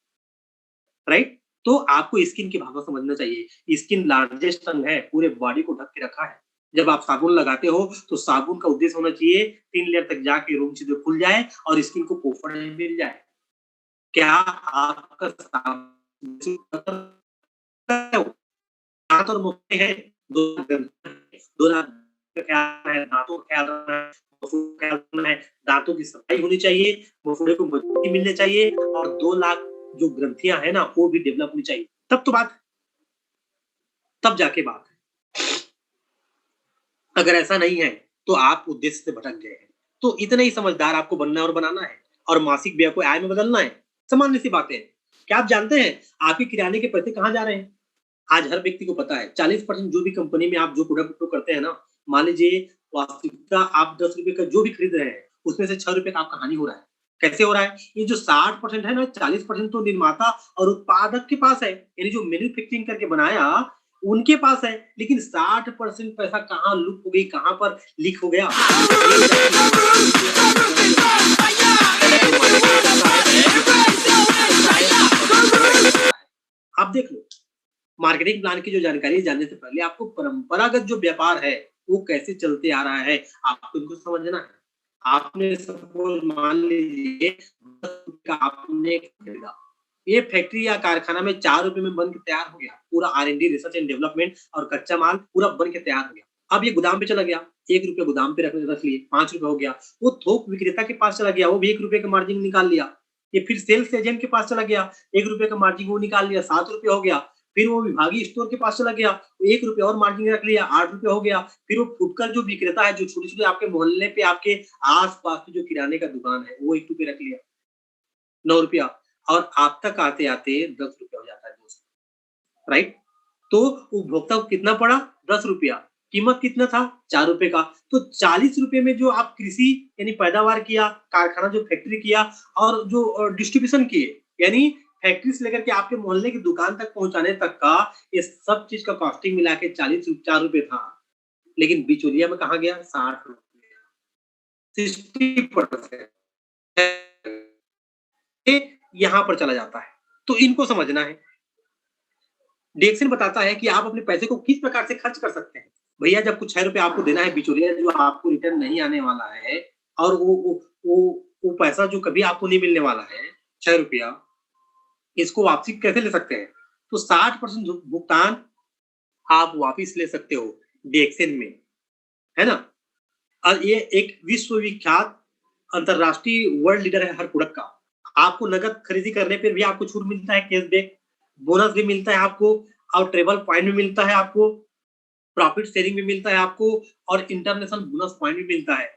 राइट? तो आपको स्किन की भाषा समझना चाहिए। स्किन लार्जेस्ट अंग है, पूरे बॉडी को ढक के रखा है। जब आप साबुन लगाते हो तो साबुन का उद्देश्य होना चाहिए 3 लेयर तक जाके रूम छिद्र खुल जाए और स्किन को पोषण मिल जाए। क्या आपका साबुन दांत और मुंह है, दो दांत का ख्याल है, दांतों का ख्याल रखना है, मसूड़ों का ख्याल रखना है, दांतों की सफाई होनी चाहिए, मसूड़े को मजबूती मिलनी चाहिए और 2 लाख जो ग्रंथियां है ना वो भी डेवलप होनी चाहिए। तब जाके बात है। अगर ऐसा नहीं है तो आप उद्देश्य से भटक गए हैं। तो इतना ही समझदार आपको बनना और बनाना है और मासिक व्यय को आय में बदलना है। सामान्य सी बातें हैं। क्या आप जानते हैं आपके किराने के पैसे कहाँ जा रहे हैं? आज हर व्यक्ति को पता है 40% जो भी कंपनी में आप जो प्रोडक्ट उपयोग करते हैं ना, मान लीजिए वास्तविकता आप 10 रुपए का जो भी खरीद रहे हैं, उसमें से 6 रुपए का आपका हानि हो रहा है। कैसे हो रहा है? ये जो 60% है ना, 40% तो निर्माता और उत्पादक के पास है, यानी जो मैन्युफैक्चरिंग करके बनाया उनके पास है, लेकिन 60% पैसा कहाँ लुक हो गई, कहाँ पर लीक हो गया? आप देख लो, मार्केटिंग प्लान की जो जानकारी जानने से पहले आपको परंपरागत जो व्यापार है वो कैसे चलते आ रहा है आपको इनको समझना है। आपने सपोज मान लीजिए 10 रुपए का आपने खरीदा, ये फैक्ट्री या कारखाना में 4 रुपए में बन के तैयार हो गया, पूरा R&D रिसर्च एंड डेवलपमेंट और कच्चा माल पूरा बन के तैयार हो गया। अब ये गोदाम पे चला गया, 1 रुपया गोदाम पे रख लिए, 5 रुपए हो गया। वो थोक विक्रेता के पास चला गया, वो भी 1 रुपए का मार्जिन निकाल लिया। ये फिर सेल्स एजेंट के पास चला गया, 1 रुपए का मार्जिन वो निकाल लिया, 7 रुपए हो गया। फिर वो विभागीय स्टोर के पास चला गया, 1 रुपए और मार्जिन रख लिया, 8 रुपए हो गया। फिर वो फुटकर जो विक्रेता है, जो छोटे-छोटे आपके मोहल्ले पे आपके आस-पास की जो किराने का दुकान है, वो 1 रुपए रख लिया, 9 रुपया और आप तक आते-आते 10 रुपया हो जाता है दोस्त, राइट? तो उपभोक्ता को कितना पड़ा? 10 रुपया। कीमत कितना था? 4 रुपए का। तो 40 रुपए में जो आप कृषि यानी पैदावार किया, कारखाना जो फैक्ट्री किया और जो डिस्ट्रीब्यूशन किए, यानी फैक्ट्री से लेकर के आपके मोहल्ले की दुकान तक पहुंचाने तक का ये सब चीज का कॉस्टिंग मिला के 4 रुपए था। लेकिन बिचौलिया में कहा गया? 60 रुपए, 60% यहाँ पर चला जाता है। तो इनको समझना है। डेक्सन बताता है कि आप अपने पैसे को किस प्रकार से खर्च कर सकते हैं। भैया जब कुछ 6 रुपए आपको देना है बिचौलिया जो आपको रिटर्न नहीं आने वाला है और वो पैसा जो कभी आपको नहीं मिलने वाला है, 6 रुपया, इसको वापसी कैसे ले सकते हैं? तो 60% भुगतान आप वापिस ले सकते हो डेक्सन में, है ना? और ये एक विश्वविख्यात अंतरराष्ट्रीय वर्ल्ड लीडर है हर प्रोडक्ट का। आपको नकद खरीदी करने पे भी आपको छूट मिलता है, कैशबैक। बोनस भी मिलता है आपको, और ट्रेवल पॉइंट भी मिलता है आपको, प्रॉफिट शेयरिंग भी मिलता है आपको, और इंटरनेशनल बोनस पॉइंट भी मिलता है।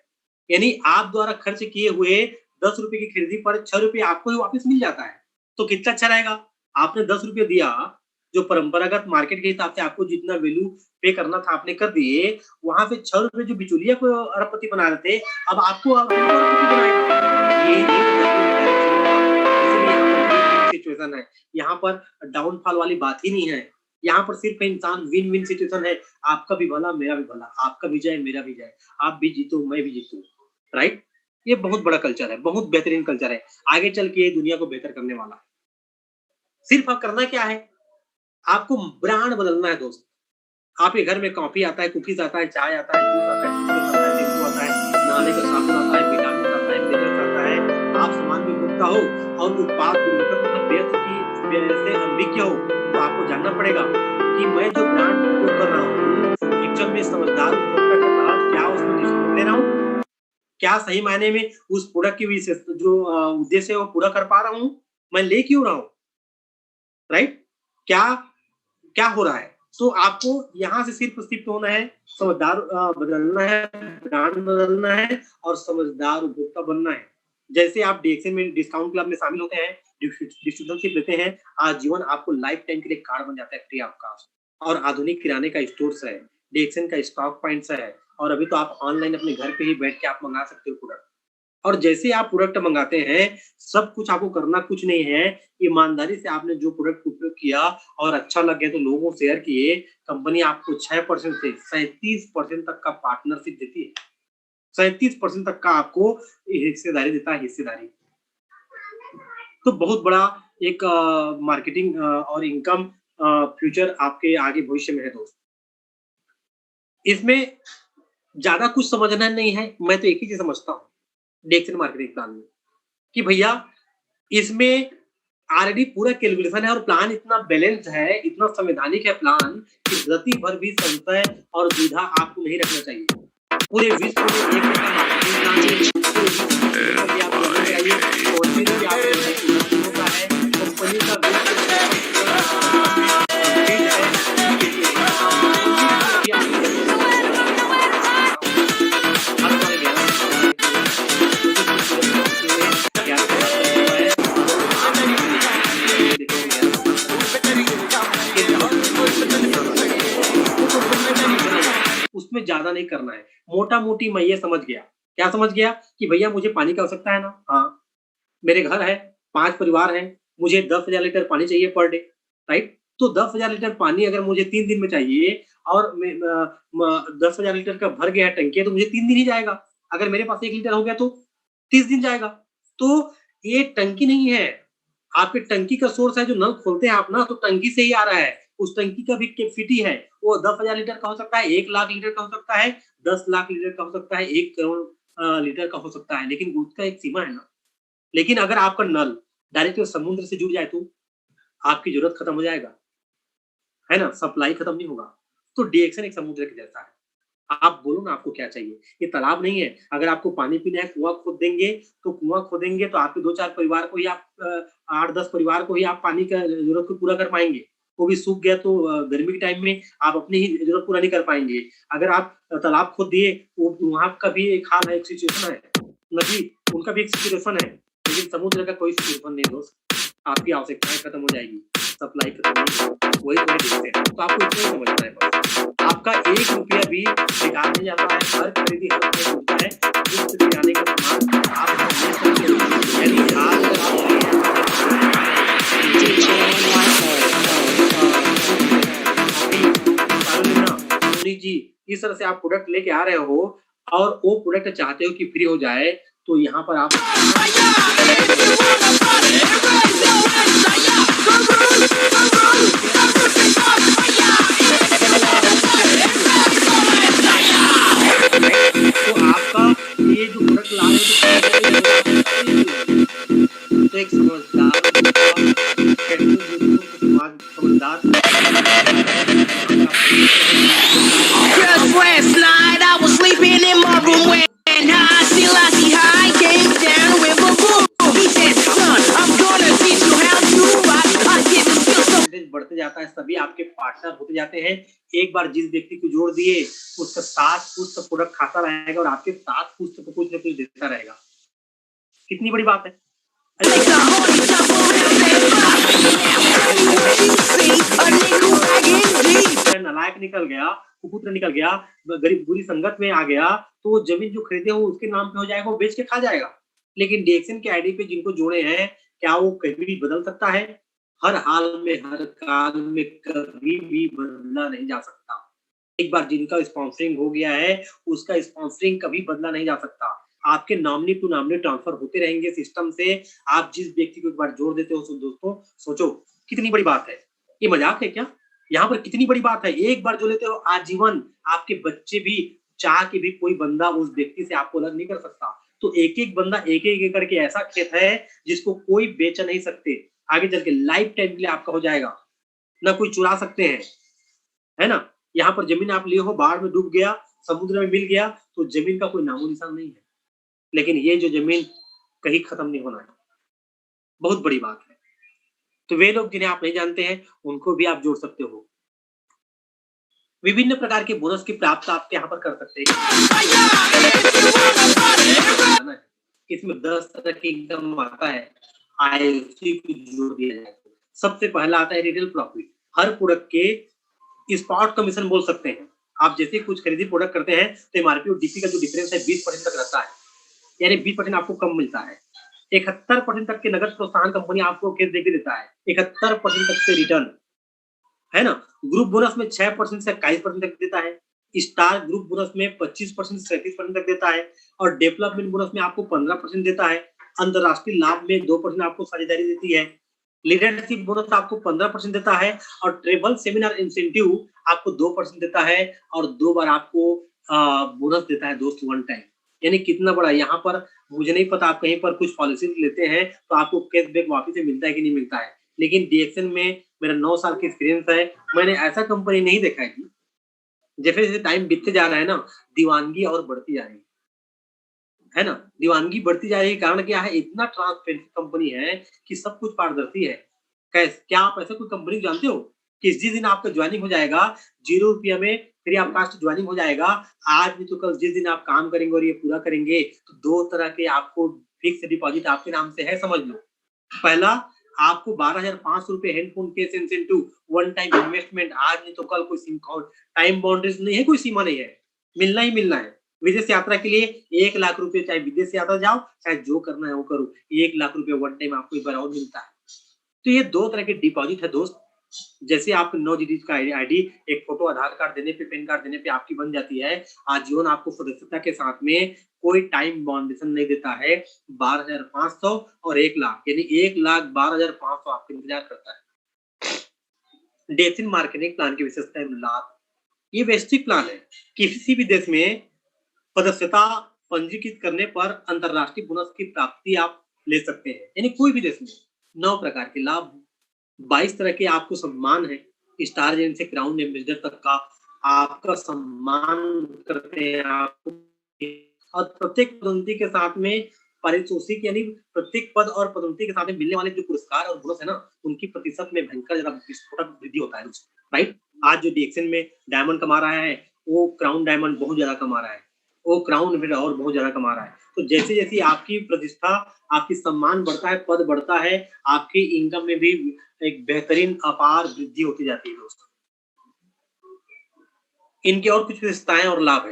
यानी आप द्वारा खर्च किए हुए 10 रुपए की खरीदी पर 6 रुपए आपको ही वापस मिल जाता है। तो कितना अच्छा रहेगा। आपने 10 रुपए दिया, जो परंपरागत मार्केट के हिसाब से आपको जितना वैल्यू पे करना था आपने कर दिए, वहां से 6 रुपए जो बिचौलिया को अरबपति बना रहे थे, अब आपको अरबपति बनाएगा। ये सिचुएशन है, यहाँ पर डाउनफॉल वाली बात ही नहीं है। यहाँ पर सिर्फ इंसान विन विन सिचुएशन है, आपका भी भला मेरा भी भला, आपका भी जाए मेरा भी जाए, आप भी जीतो मैं भी जीतूं, राइट। ये बहुत बड़ा कल्चर है, बहुत बेहतरीन कल्चर है, आगे चल के दुनिया को बेहतर करने वाला है। सिर्फ आप करना क्या है, आपको ब्रांड बदलना है दोस्त। आपके घर में कॉफी आता है, कुकीज आता है, चाय आता है, जूस आता है, नींबू आता है, नहाने का साबुन आता है, विटामिन आता है, मिनरल्स आता है। आप सामान में मुक्त हो और उत्पाद से अनभिज्ञ हो, तो आपको जानना पड़ेगा कि मैं जो ब्रांड उपयोग कर रहा हूँ, एक्चुअल में समझदार उपभोक्ता के साथ क्या उसमें डिस्काउंट ले रहा हूँ, क्या सही मायने में उस प्रोडक्ट की जो उद्देश्य है वो पूरा कर पा रहा हूँ, मैं ले क्यों रहा हूँ, राइट। क्या हो रहा है। तो आपको यहाँ से सिर्फ शिफ्ट होना है, समझदार बदलना है, ब्रांड बदलना है और समझदार उपभोक्ता बनना है। जैसे आप डीएक्सएन में डिस्काउंट क्लब में शामिल होते हैं, डिस्ट्रीब्यूटरशिप लेते हैं, आजीवन आपको लाइफ टाइम के लिए कार्ड बन जाता है फ्री ऑफ कॉस्ट। और आधुनिक किराने का स्टोर्स है, डीएक्सएन का स्टॉक पॉइंट्स है, और अभी तो आप ऑनलाइन अपने घर पे ही बैठ के आप मंगा सकते हो प्रोडक्ट। और जैसे आप प्रोडक्ट मंगाते हैं, सब कुछ आपको करना कुछ नहीं है, ईमानदारी से आपने जो प्रोडक्ट उपयोग किया और अच्छा लग गया तो लोगों को शेयर किए, कंपनी आपको 6% से 37% तक का पार्टनरशिप देती है। 37% तक का आपको हिस्सेदारी देता है, हिस्सेदारी। तो बहुत बड़ा एक मार्केटिंग और इनकम फ्यूचर आपके आगे भविष्य में है दोस्त। इसमें ज्यादा कुछ समझना नहीं है, मैं तो एक ही चीज समझता हूँ डीएक्सएन मार्केटिंग प्लान में, कि भैया इसमें ऑलरेडी पूरा कैलकुलेशन है और प्लान इतना बैलेंस है, इतना संवैधानिक है प्लान, कि रति भर भी संशय और दुविधा आपको नहीं रखना चाहिए। पूरे विश्व में एक ऐसा मार्केटिंग प्लान है, कंपनी उसमें ज्यादा नहीं करना है, मोटा मोटी मैं ये समझ गया, क्या समझ गया कि भैया मुझे पानी की आवश्यकता है ना, हाँ मेरे घर है, 5 परिवार हैं, मुझे 10,000 लीटर पानी चाहिए पर डे, राइट। तो 10,000 लीटर पानी अगर मुझे 3 दिन में चाहिए और 10,000 लीटर का भर गया टंकी है, तो मुझे 3 दिन ही जाएगा। अगर मेरे पास 1 लीटर हो गया तो 30 दिन जाएगा। तो ये टंकी नहीं है, आपके टंकी का सोर्स है, जो नल खोलते हैं आप ना, तो टंकी से ही आ रहा है। उस टंकी का भी कैपेसिटी है, वो 10,000 लीटर का हो सकता है, 1 लाख लीटर का हो सकता है, 10 लाख लीटर का हो सकता है, 1 करोड़ लीटर का हो सकता है, लेकिन उसका एक सीमा है ना। लेकिन अगर आपका नल डायरेक्ट समुद्र से जुड़ जाए तो आपकी जरूरत खत्म हो जाएगा, है ना, सप्लाई खत्म नहीं होगा। तो डीएक्सएन एक समुद्र के जैसा है। आप बोलो ना आपको क्या चाहिए, ये तालाब नहीं है। अगर आपको पानी पीना है, कुआं खोदेंगे तो आपके 2-4 परिवार को ही आप 8-10 परिवार को ही आप पानी का जरूरत को पूरा कर पाएंगे। वो भी सूख गया तो गर्मी के टाइम में आप अपनी ही जरूरत पूरा नहीं कर पाएंगे। अगर आप तालाब खोद दिए, वहां का भी एक हाल है, एक सिचुएशन है, नदी उनका भी एक सिचुएशन है, लेकिन समुद्र का कोई सिचुएशन नहीं दोस्त। आपकी आवश्यकताएं खत्म हो जाएगी, सप्लाई खत्म होगी, वही तो आपको इतना समझना है बस। आपका 1 रुपया भी बेकार नहीं जाता है, हर खरीदी हर पैसा होता है। मुफ्त किराने का सामान जी इस तरह से आप प्रोडक्ट लेके आ रहे हो और वो प्रोडक्ट चाहते हो कि फ्री हो जाए, तो यहाँ पर आप तो आपका ये जो प्रोडक्ट ला रहे हो तो एक समझदार
Just last night I was sleeping in my room when Selassie High came down with a boom. He said, son, I'm gonna teach you how to rock. I get the skills.
याद होते जाते हैं। एक बार जिस व्यक्ति को जोड़ दिए उसका 7 पुश्त प्रोडक्ट खाता रहेगा और आपके 7 पुश्त को कुछ न कुछ देता रहेगा। कितनी बड़ी बात है। नालायक निकल गया, कुपुत्र निकल गया, गरीब बुरी संगत में आ गया, तो वो जमीन जो खरीदे वो उसके नाम पे हो जाएगा, वो बेच के खा जाएगा। लेकिन डीएक्सएन के आईडी पे जिनको जोड़े हैं, क्या वो कभी भी बदल सकता है? हर हाल में, हर काल में कभी भी बदला नहीं जा सकता। एक बार जिनका स्पॉन्सरिंग हो गया है, उसका स्पॉन्सरिंग कभी बदला नहीं जा सकता। आपके नॉमिनी टू नॉमिनी ट्रांसफर होते रहेंगे सिस्टम से। आप जिस व्यक्ति को एक बार जोड़ देते हो, दोस्तों सोचो कितनी बड़ी बात है। ये मजाक है क्या? यहाँ पर कितनी बड़ी बात है। एक बार जो लेते हो आजीवन, आपके बच्चे भी चाह के भी कोई बंदा उस व्यक्ति से आपको अलग नहीं कर सकता। तो एक एक बंदा एक एक करके ऐसा खेत है जिसको कोई बेच नहीं सकते। आगे चल के लाइफ टाइम के लिए आपका हो जाएगा, ना कोई चुरा सकते हैं, है ना। यहाँ पर जमीन आप लिए हो, बाढ़ में डूब गया, समुद्र में मिल गया, तो जमीन का कोई नामो निशान नहीं है। लेकिन ये जो जमीन कहीं खत्म नहीं होना है, बहुत बड़ी बात है। तो वे लोग जिन्हें आप नहीं जानते हैं, उनको भी आप जोड़ सकते हो। विभिन्न प्रकार के बोनस की प्राप्त आप यहाँ पर कर सकते हैं। इसमें 10 तरह की इनकम आता है, आईएलसी को जोड़ दिया जाए। सबसे पहला आता है रिटेल प्रॉफिट। हर प्रोडक्ट के स्पॉट कमीशन बोल सकते हैं। आप जैसे कुछ खरीदी प्रोडक्ट करते हैं तो एमआरपी और डीपी का जो डिफरेंस है 20% तक रहता है, यानी 20% आपको कम मिलता है। 71% तक के नगद प्रोत्साहन कंपनी आपको केस देके देता है, 71% तक से रिटर्न, है ना। ग्रुप बोनस में 6% से 21% तक देता है। स्टार ग्रुप बोनस में 25% से 37% तक देता है और डेवलपमेंट बोनस में आपको 15% देता है। अंतरराष्ट्रीय लाभ में 2% आपको साझेदारी देती है। लीडरशिप बोनस आपको 15% देता है और ट्रेवल सेमिनार इंसेंटिव आपको 2% देता है और 2 बार आपको बोनस देता है दोस्त, वन टाइम। यानी कितना बड़ा। यहाँ पर मुझे नहीं पता, आप कहीं पर कुछ पॉलिसी लेते हैं तो आपको कैशबैक वापस से मिलता है कि नहीं मिलता है, लेकिन डीएक्सएन में मेरा 9 साल की एक्सपीरियंस है, मैंने ऐसा कंपनी नहीं देखा है। जैसे जैसे टाइम बीतते जा रहा है ना, दीवानगी और बढ़ती जा रही है ना। दीवानगी बढ़ती जा रही है, कारण क्या है? इतना ट्रांसपेरेंट कंपनी है कि सब कुछ पारदर्शी है। क्या आप ऐसे कोई कंपनी जानते हो कि जिस दिन आपका ज्वाइनिंग हो जाएगा 0 रुपया में फ्री ऑफ कास्ट ज्वाइनिंग हो जाएगा? आज नहीं तो कल जिस दिन आप काम करेंगे और ये पूरा करेंगे तो 2 तरह के आपको फिक्स डिपॉजिट आपके नाम से है, समझ लो। पहला, आपको 12,500 रुपए handphone case incentive, one time investment, आज नहीं तो कल, कोई टाइम बाउंड्रीज नहीं है, कोई सीमा नहीं है, मिलना ही मिलना है। विदेश यात्रा के लिए 1 लाख रुपए, चाहे विदेश यात्रा जाओ चाहे जो करना है वो करो, 1 लाख रुपए वन टाइम आपको एक बार और मिलता है। तो ये 2 तरह के डिपॉजिट है दोस्त। जैसे आप 9 डिजिट का आईडी, एक फोटो आधार कार्ड देने पे, पैन कार्ड देने पे आपकी बन जाती है। आजीवन आपको सदस्यता के साथ में कोई टाइम बाउंडेशन नहीं देता है। 12,500 और 1 लाख, यानी 1,12,500 आपका इंतजार करता है। डीएक्सएन मार्केटिंग प्लान की विशेषता है लाभ। ये वैश्विक प्लान है। किसी भी देश में सदस्यता पंजीकृत करने पर अंतरराष्ट्रीय बोनस की प्राप्ति आप ले सकते हैं, यानी कोई भी देश में 9 प्रकार के लाभ, 22 तरह के आपको सम्मान है। स्टार जेन से क्राउन एम्बेसडर तक का आपका सम्मान करते हैं आपको, और प्रत्येक पदोन्नति के साथ में पारितोषिक, यानी प्रत्येक पद और पदोन्नति के साथ में मिलने वाले जो पुरस्कार और बोनस है ना, उनकी प्रतिशत में भयंकर ज्यादा विस्फोटक वृद्धि होता है, राइट। आज जो डीएक्सएन में डायमंड कमा रहा है, वो क्राउन डायमंड बहुत ज्यादा कमा रहा है, वो क्राउन फिर और बहुत ज्यादा कमा रहा है। तो जैसे जैसे आपकी प्रतिष्ठा, आपकी सम्मान बढ़ता है, पद बढ़ता है, आपकी इनकम में भी एक बेहतरीन अपार वृद्धि होती जाती है दोस्तों। इनके और कुछ विशेषताएं और लाभ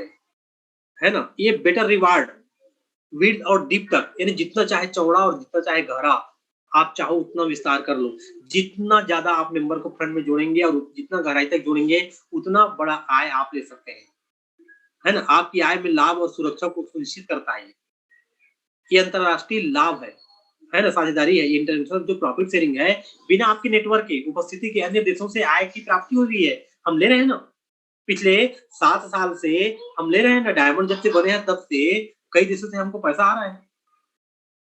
है ना। ये बेटर रिवार्ड, विड्थ और डीप तक, यानी जितना चाहे चौड़ा और जितना चाहे गहरा आप चाहो उतना विस्तार कर लो। जितना ज्यादा आप मेंबर को फ्रंट में जोड़ेंगे और जितना गहराई तक जोड़ेंगे, उतना बड़ा आय आप ले सकते हैं, है ना। आपकी आय में लाभ और सुरक्षा को सुनिश्चित करता है। ये अंतरराष्ट्रीय लाभ है ना, साझेदारी है। इंटरनेशनल जो प्रॉफिट शेयरिंग है, बिना आपके नेटवर्क की उपस्थिति के अन्य देशों से आय की प्राप्ति हो रही है। हम ले रहे हैं ना, पिछले 7 साल से हम ले रहे हैं ना, डायमंड जब से बने हैं तब से कई देशों से हमको पैसा आ रहा है।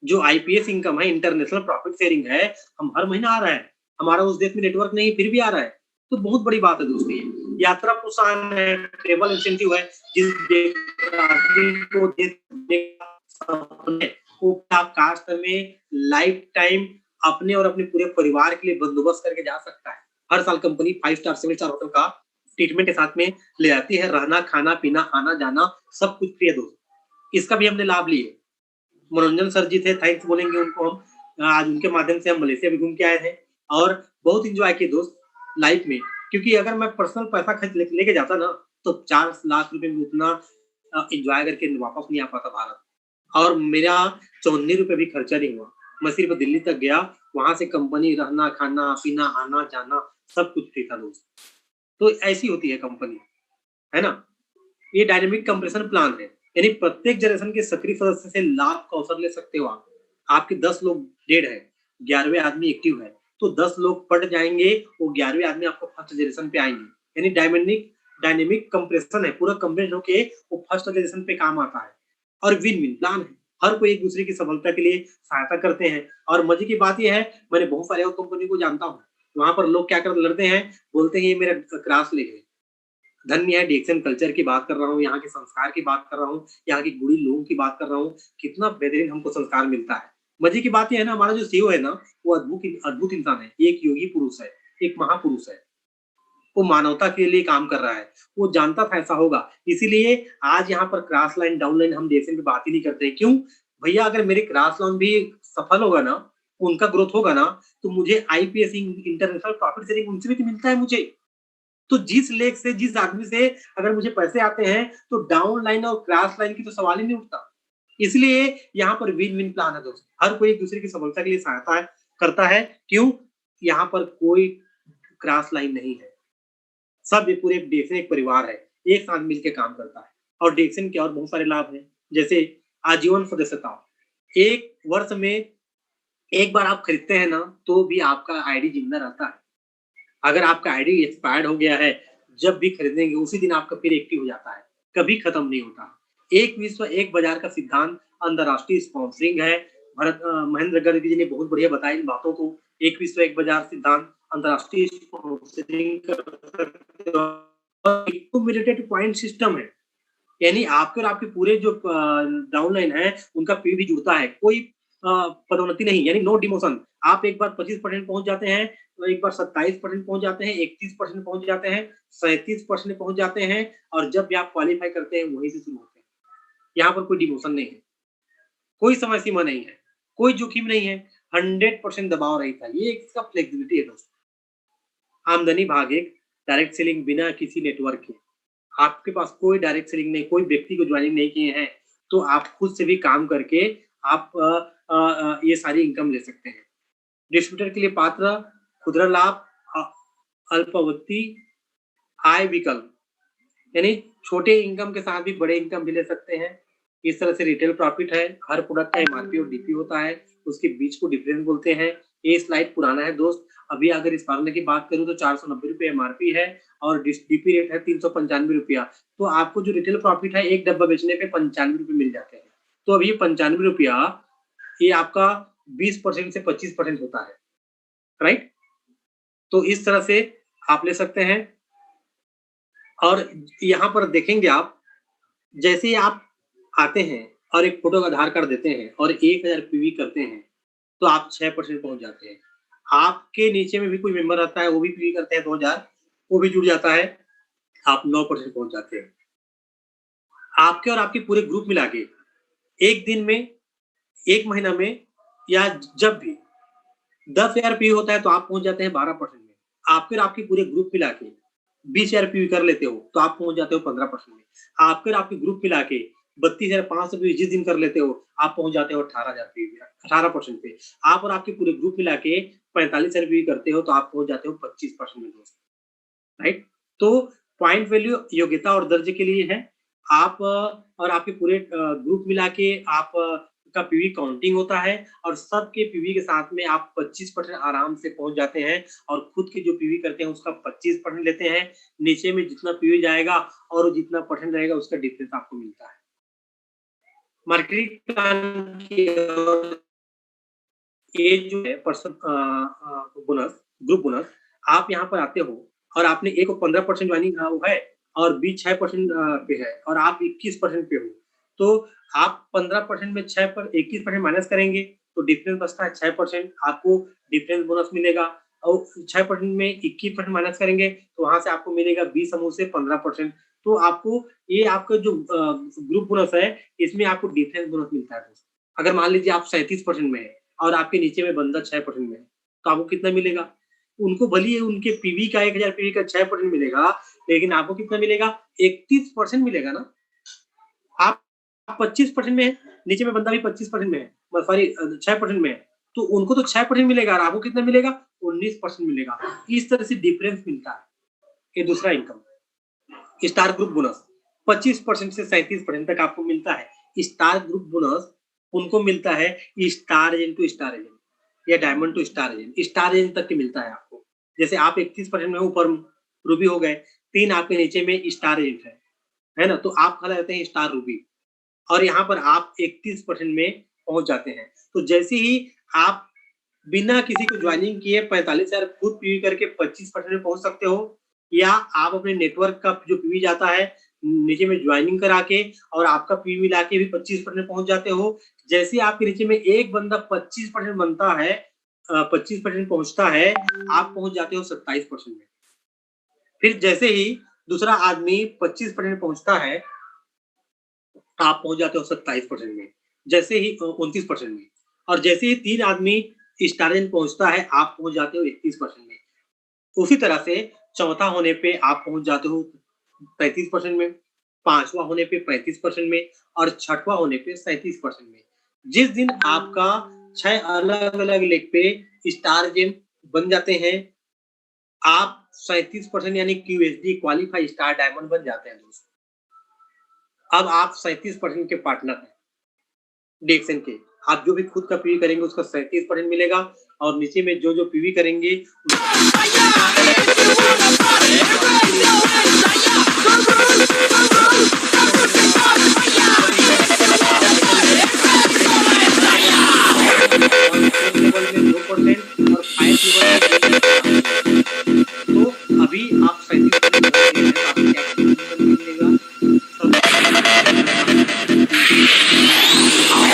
जो आईपीएस इनकम है, इंटरनेशनल प्रॉफिट शेयरिंग है, हम हर महीना आ रहा है। हमारा उस देश में नेटवर्क नहीं, फिर भी आ रहा है, तो बहुत बड़ी बात है दोस्तों। ये यात्रा प्रोत्साहन है, ट्रेवल इंसेंटिव है। जिस को आप कास्ट में लाइफ टाइम अपने और अपने पूरे परिवार के लिए बंदोबस्त करके जा सकता है। हर साल कंपनी 5 स्टार 7 स्टार होटल का ट्रीटमेंट के साथ में ले आती है, रहना खाना पीना आना जाना सब कुछ फ्री है दोस्त। इसका भी हमने लाभ लिए। मनोरंजन सर जी थे, थैंक्स बोलेंगे उनको हम। आज उनके माध्यम से हम मलेशिया भी घूम के आए हैं और बहुत इंजॉय किए दोस्त लाइफ में, क्योंकि अगर मैं पर्सनल पैसा खर्च लेके जाता ना तो 4 लाख रुपए में उतना इंजॉय करके वापस नहीं आ पाता भारत। और मेरा 54 रुपए भी खर्चा नहीं हुआ, मैं सिर्फ दिल्ली तक गया, वहां से कंपनी रहना खाना पीना आना जाना सब कुछ फ्री था दोस्त। तो ऐसी होती है कंपनी, है ना। ये डायनेमिक कंप्रेशन प्लान है, यानी प्रत्येक जनरेशन के सक्रिय सदस्य से लाभ का अवसर ले सकते हो आप। आपके 10 लोग डेड है, 11वें आदमी एक्टिव है, तो 10 लोग पट जाएंगे, वो 11वें आदमी आपको फर्स्ट जनरेशन पे आएंगे। यानी डायनेमिक कंप्रेशन है, पूरा कंप्रेस होके वो फर्स्ट जनरेशन पे काम आता है। और विन विन प्लान है, हर कोई एक दूसरे की सफलता के लिए सहायता करते हैं। और मजे की बात यह है, मैंने बहुत सारे और कंपनी को जानता हूँ, वहां पर लोग क्या करते लड़ते हैं, बोलते हैं ये मेरा क्रास ले गए। धन्य है डीएक्सएन कल्चर की बात कर रहा हूँ, यहाँ के संस्कार की बात कर रहा हूँ, यहाँ की गुड़ी लोगों की बात कर रहा हूँ, कितना बेहतरीन हमको संस्कार मिलता है। मजे की बात यह है ना, हमारा जो सीईओ है ना, वो अद्भुत इंसान है, एक योगी पुरुष है, एक महापुरुष है। वो मानवता के लिए काम कर रहा है, वो जानता था ऐसा होगा, इसीलिए आज यहाँ पर क्रॉस लाइन डाउन लाइन हम डीएक्सएन पे बात ही नहीं करते। क्यों भैया, अगर मेरे क्रॉस लाइन भी सफल होगा ना, उनका ग्रोथ होगा ना, तो मुझे आईपीएस इंटरनेशनल प्रॉफिट शेयरिंग उनसे भी तो मिलता है मुझे। तो जिस लेख से जिस आदमी से अगर मुझे पैसे आते हैं, तो डाउन लाइन और क्रॉस लाइन की तो सवाल ही नहीं उठता। इसलिए यहाँ पर विन विन प्लान है दोस्त, हर कोई एक दूसरे की सफलता के लिए सहायता करता है। क्यों, यहाँ पर कोई क्रॉस लाइन नहीं है, सब ये पूरे डीएक्सएन एक परिवार है, एक साथ मिलकर काम करता है। और डीएक्सएन के और बहुत सारे लाभ हैं, जैसे आजीवन सदस्यता। एक वर्ष में एक बार आप खरीदते हैं ना, तो भी आपका आईडी जिंदा रहता है। अगर आपका आईडी एक्सपायर्ड हो गया है, जब भी खरीदेंगे उसी दिन आपका फिर एक्टिव हो जाता है, कभी खत्म नहीं होता। एक विश्व एक बाजार का सिद्धांत अंतरराष्ट्रीय स्पॉन्सरिंग है। महेंद्र गर्ग जी ने बहुत बढ़िया बताया इन बातों को। एक विश्व एक बाजार सिद्धांत अंतरराष्ट्रीय स्पॉन्सरिंग पॉइंट सिस्टम है, यानी आपके और आपके पूरे जो डाउनलाइन है उनका पी भी जुड़ता है, कोई पदोन्नति नहीं, यानी नो डिमोशन। आप एक बार 25% पहुंच जाते हैं, तो एक बार 27% पहुंच जाते हैं, 31% पहुंच जाते हैं, 37% पहुंच जाते हैं, और जब भी आप क्वालिफाई करते हैं वहीं से शुरू होते हैं। यहाँ पर कोई डिमोशन नहीं है, कोई समय सीमा नहीं है, कोई जोखिम नहीं है, 100% दबाव रही था। ये इसका फ्लेक्सिबिलिटी है दोस्तों। आमदनी भाग एक, डायरेक्ट सेलिंग बिना किसी नेटवर्क के। आपके पास कोई डायरेक्ट सेलिंग नहीं, कोई व्यक्ति को ज्वाइनिंग नहीं किए हैं, तो आप खुद से भी काम करके आप ये सारी इनकम ले सकते हैं। डिस्ट्रीब्यूटर के लिए पात्र, खुदरा लाभ, अल्पावधि आय विकल्प, यानी छोटे इनकम के साथ भी बड़े इनकम भी ले सकते हैं। इस तरह से रिटेल प्रॉफिट है, हर प्रोडक्ट का एमआरपी और डीपी होता है, उसके बीच को डिफरेंस बोलते हैं। ये स्लाइड पुराना है दोस्त, अभी अगर इस फार्मूले की बात करूं तो 490 रुपए एमआरपी है और डीपी रेट है 395 रुपया। तो आपको जो रिटेल प्रॉफिट है एक डब्बा बेचने पे 95 रुपए मिल जाते हैं। तो अभी 95 रुपया ये आपका 20% से 25% होता है, राइट। तो इस तरह से आप ले सकते हैं। और यहाँ पर देखेंगे आप, जैसे ही आप आते हैं और एक फोटो का आधार कार्ड देते हैं और 1000 पीवी करते हैं, तो आप 6% पहुंच जाते हैं। आपके नीचे में भी कोई मेंबर आता है, वो भी पीवी करते हैं 2000, वो भी जुड़ जाता है, आप 9% पहुंच जाते हैं। आपके और आपके पूरे ग्रुप मिला के एक दिन में, एक महीना में, या जब भी 10,000 पीवी होता है तो आप पहुंच जाते हैं 12% में। आपके और आपके पूरे ग्रुप मिला के 20,000 पीवी कर लेते हो तो आप पहुंच जाते हो 15% में। आपके और आपके ग्रुप मिला के 32,500 पीवी जिस दिन कर लेते हो, आप पहुंच जाते हो 18,000 पीवी, 18% पे। आप और आपके पूरे ग्रुप मिला के 45,000 पीवी करते हो तो आप पहुंच जाते हो 25% में दोस्त, राइट। तो पॉइंट वैल्यू योग्यता और दर्जे के लिए है। आप और आपके पूरे ग्रुप मिला के आप का पीवी काउंटिंग होता है, और सबके पीवी के साथ में आप 25% आराम से पहुंच जाते हैं, और खुद के जो पीवी करते हैं उसका 25% लेते हैं। नीचे में जितना पीवी जाएगा और जितना परसेंट रहेगा उसका डिफरेंस आपको मिलता है। मार्केटिंग प्लान की ये जो है पर्सन बोनस, ग्रुप बोनस, आप यहाँ पर आते हो और आपने एक को 15% ज्वाइनिंग है और बी 6% पे है और आप 21% पे हो, तो आप 15% में 6 पर 21% माइनस करेंगे तो डिफरेंस बचता है 6%, आपको डिफरेंस बोनस मिलेगा। और 6% में 21% माइनस करेंगे तो वहां से आपको मिलेगा 20 समूह से 15%। तो आपको ये आपका जो ग्रुप बोनस है इसमें आपको डिफरेंस बोनस मिलता है दोस्तों। अगर मान लीजिए आप 37% में है और आपके नीचे में बंदा 6% में है तो आपको कितना मिलेगा? उनको भले ही उनके पीवी का 1000 पीवी का 6% मिलेगा, लेकिन आपको कितना मिलेगा? 31% मिलेगा ना। आप 25% में है, नीचे में बंदा भी 25% में है, सॉरी 6% में है, तो उनको तो 6% मिलेगा और आपको कितना मिलेगा? 19% मिलेगा। इस तरह से डिफरेंस मिलता है। ये दूसरा इनकम स्टार ग्रुप बोनस 25% से 37% तक आपको मिलता है। स्टार ग्रुप बोनस उनको मिलता है star agent to star agent या diamond to star agent. Star agent तक के मिलता है आपको। जैसे आप 31% में ऊपर रूबी हो गए, 3 आपके नीचे में स्टार एजेंट है ना? तो आप कहलाते हैं स्टार रूबी और यहाँ पर आप 31% में पहुंच जाते हैं। तो जैसे ही आप बिना किसी को ज्वाइनिंग किए 45,000 खुद पीवी करके 25% में पहुंच सकते हो, या आप अपने नेटवर्क का जो पीवी जाता है नीचे में ज्वाइनिंग करा के और आपका पीवी मिला के भी 25% में पहुंच जाते हो। जैसे आपके नीचे में एक बंदा 25% बनता है, 25% पहुंचता है, आप पहुंच जाते हो 27% में। फिर जैसे ही दूसरा आदमी 25% पहुंचता है, आप पहुंच जाते हो 27% में, जैसे ही 29% में, और जैसे ही 3 आदमी स्टार एजेंट पहुंचता है, आप पहुंच जाते हो 31% में। उसी तरह से चौथा होने पे आप पहुंच जाते हो 33% में, 5वां होने पे 35% में और 6वां होने पे 37% में। जिस दिन आपका 6 अलग-अलग लेग पे स्टार एजेंट बन जाते हैं, आप 37% यानी क्यूएसडी क्वालिफाई स्टार डायमंड बन जाते हैं दोस्तों। अब आप 37% के पार्टनर हैं डीएक्सएन के। आप जो भी खुद का पीवी करेंगे उसका 37% मिलेगा और नीचे में जो पीवी करेंगे तो अभी आप 37%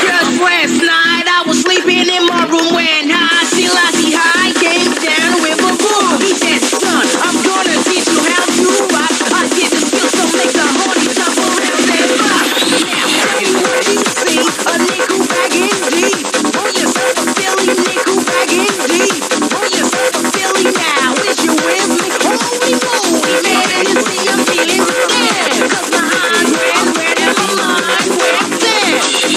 Just last night I was sleeping in my room when Selassie High came down with a boom. He said, son, I'm gonna teach you how to rock. I get the skills to make the honey jump around and rock. Now tell me what you see, a nickel bagging deep. Oh, you're so Philly, nickel bagging deep. Oh, you're so Philly now. Is you with me? Holy moly, man, you see I'm feeling scared. 'Cause my eyes ran red and my mind went dead.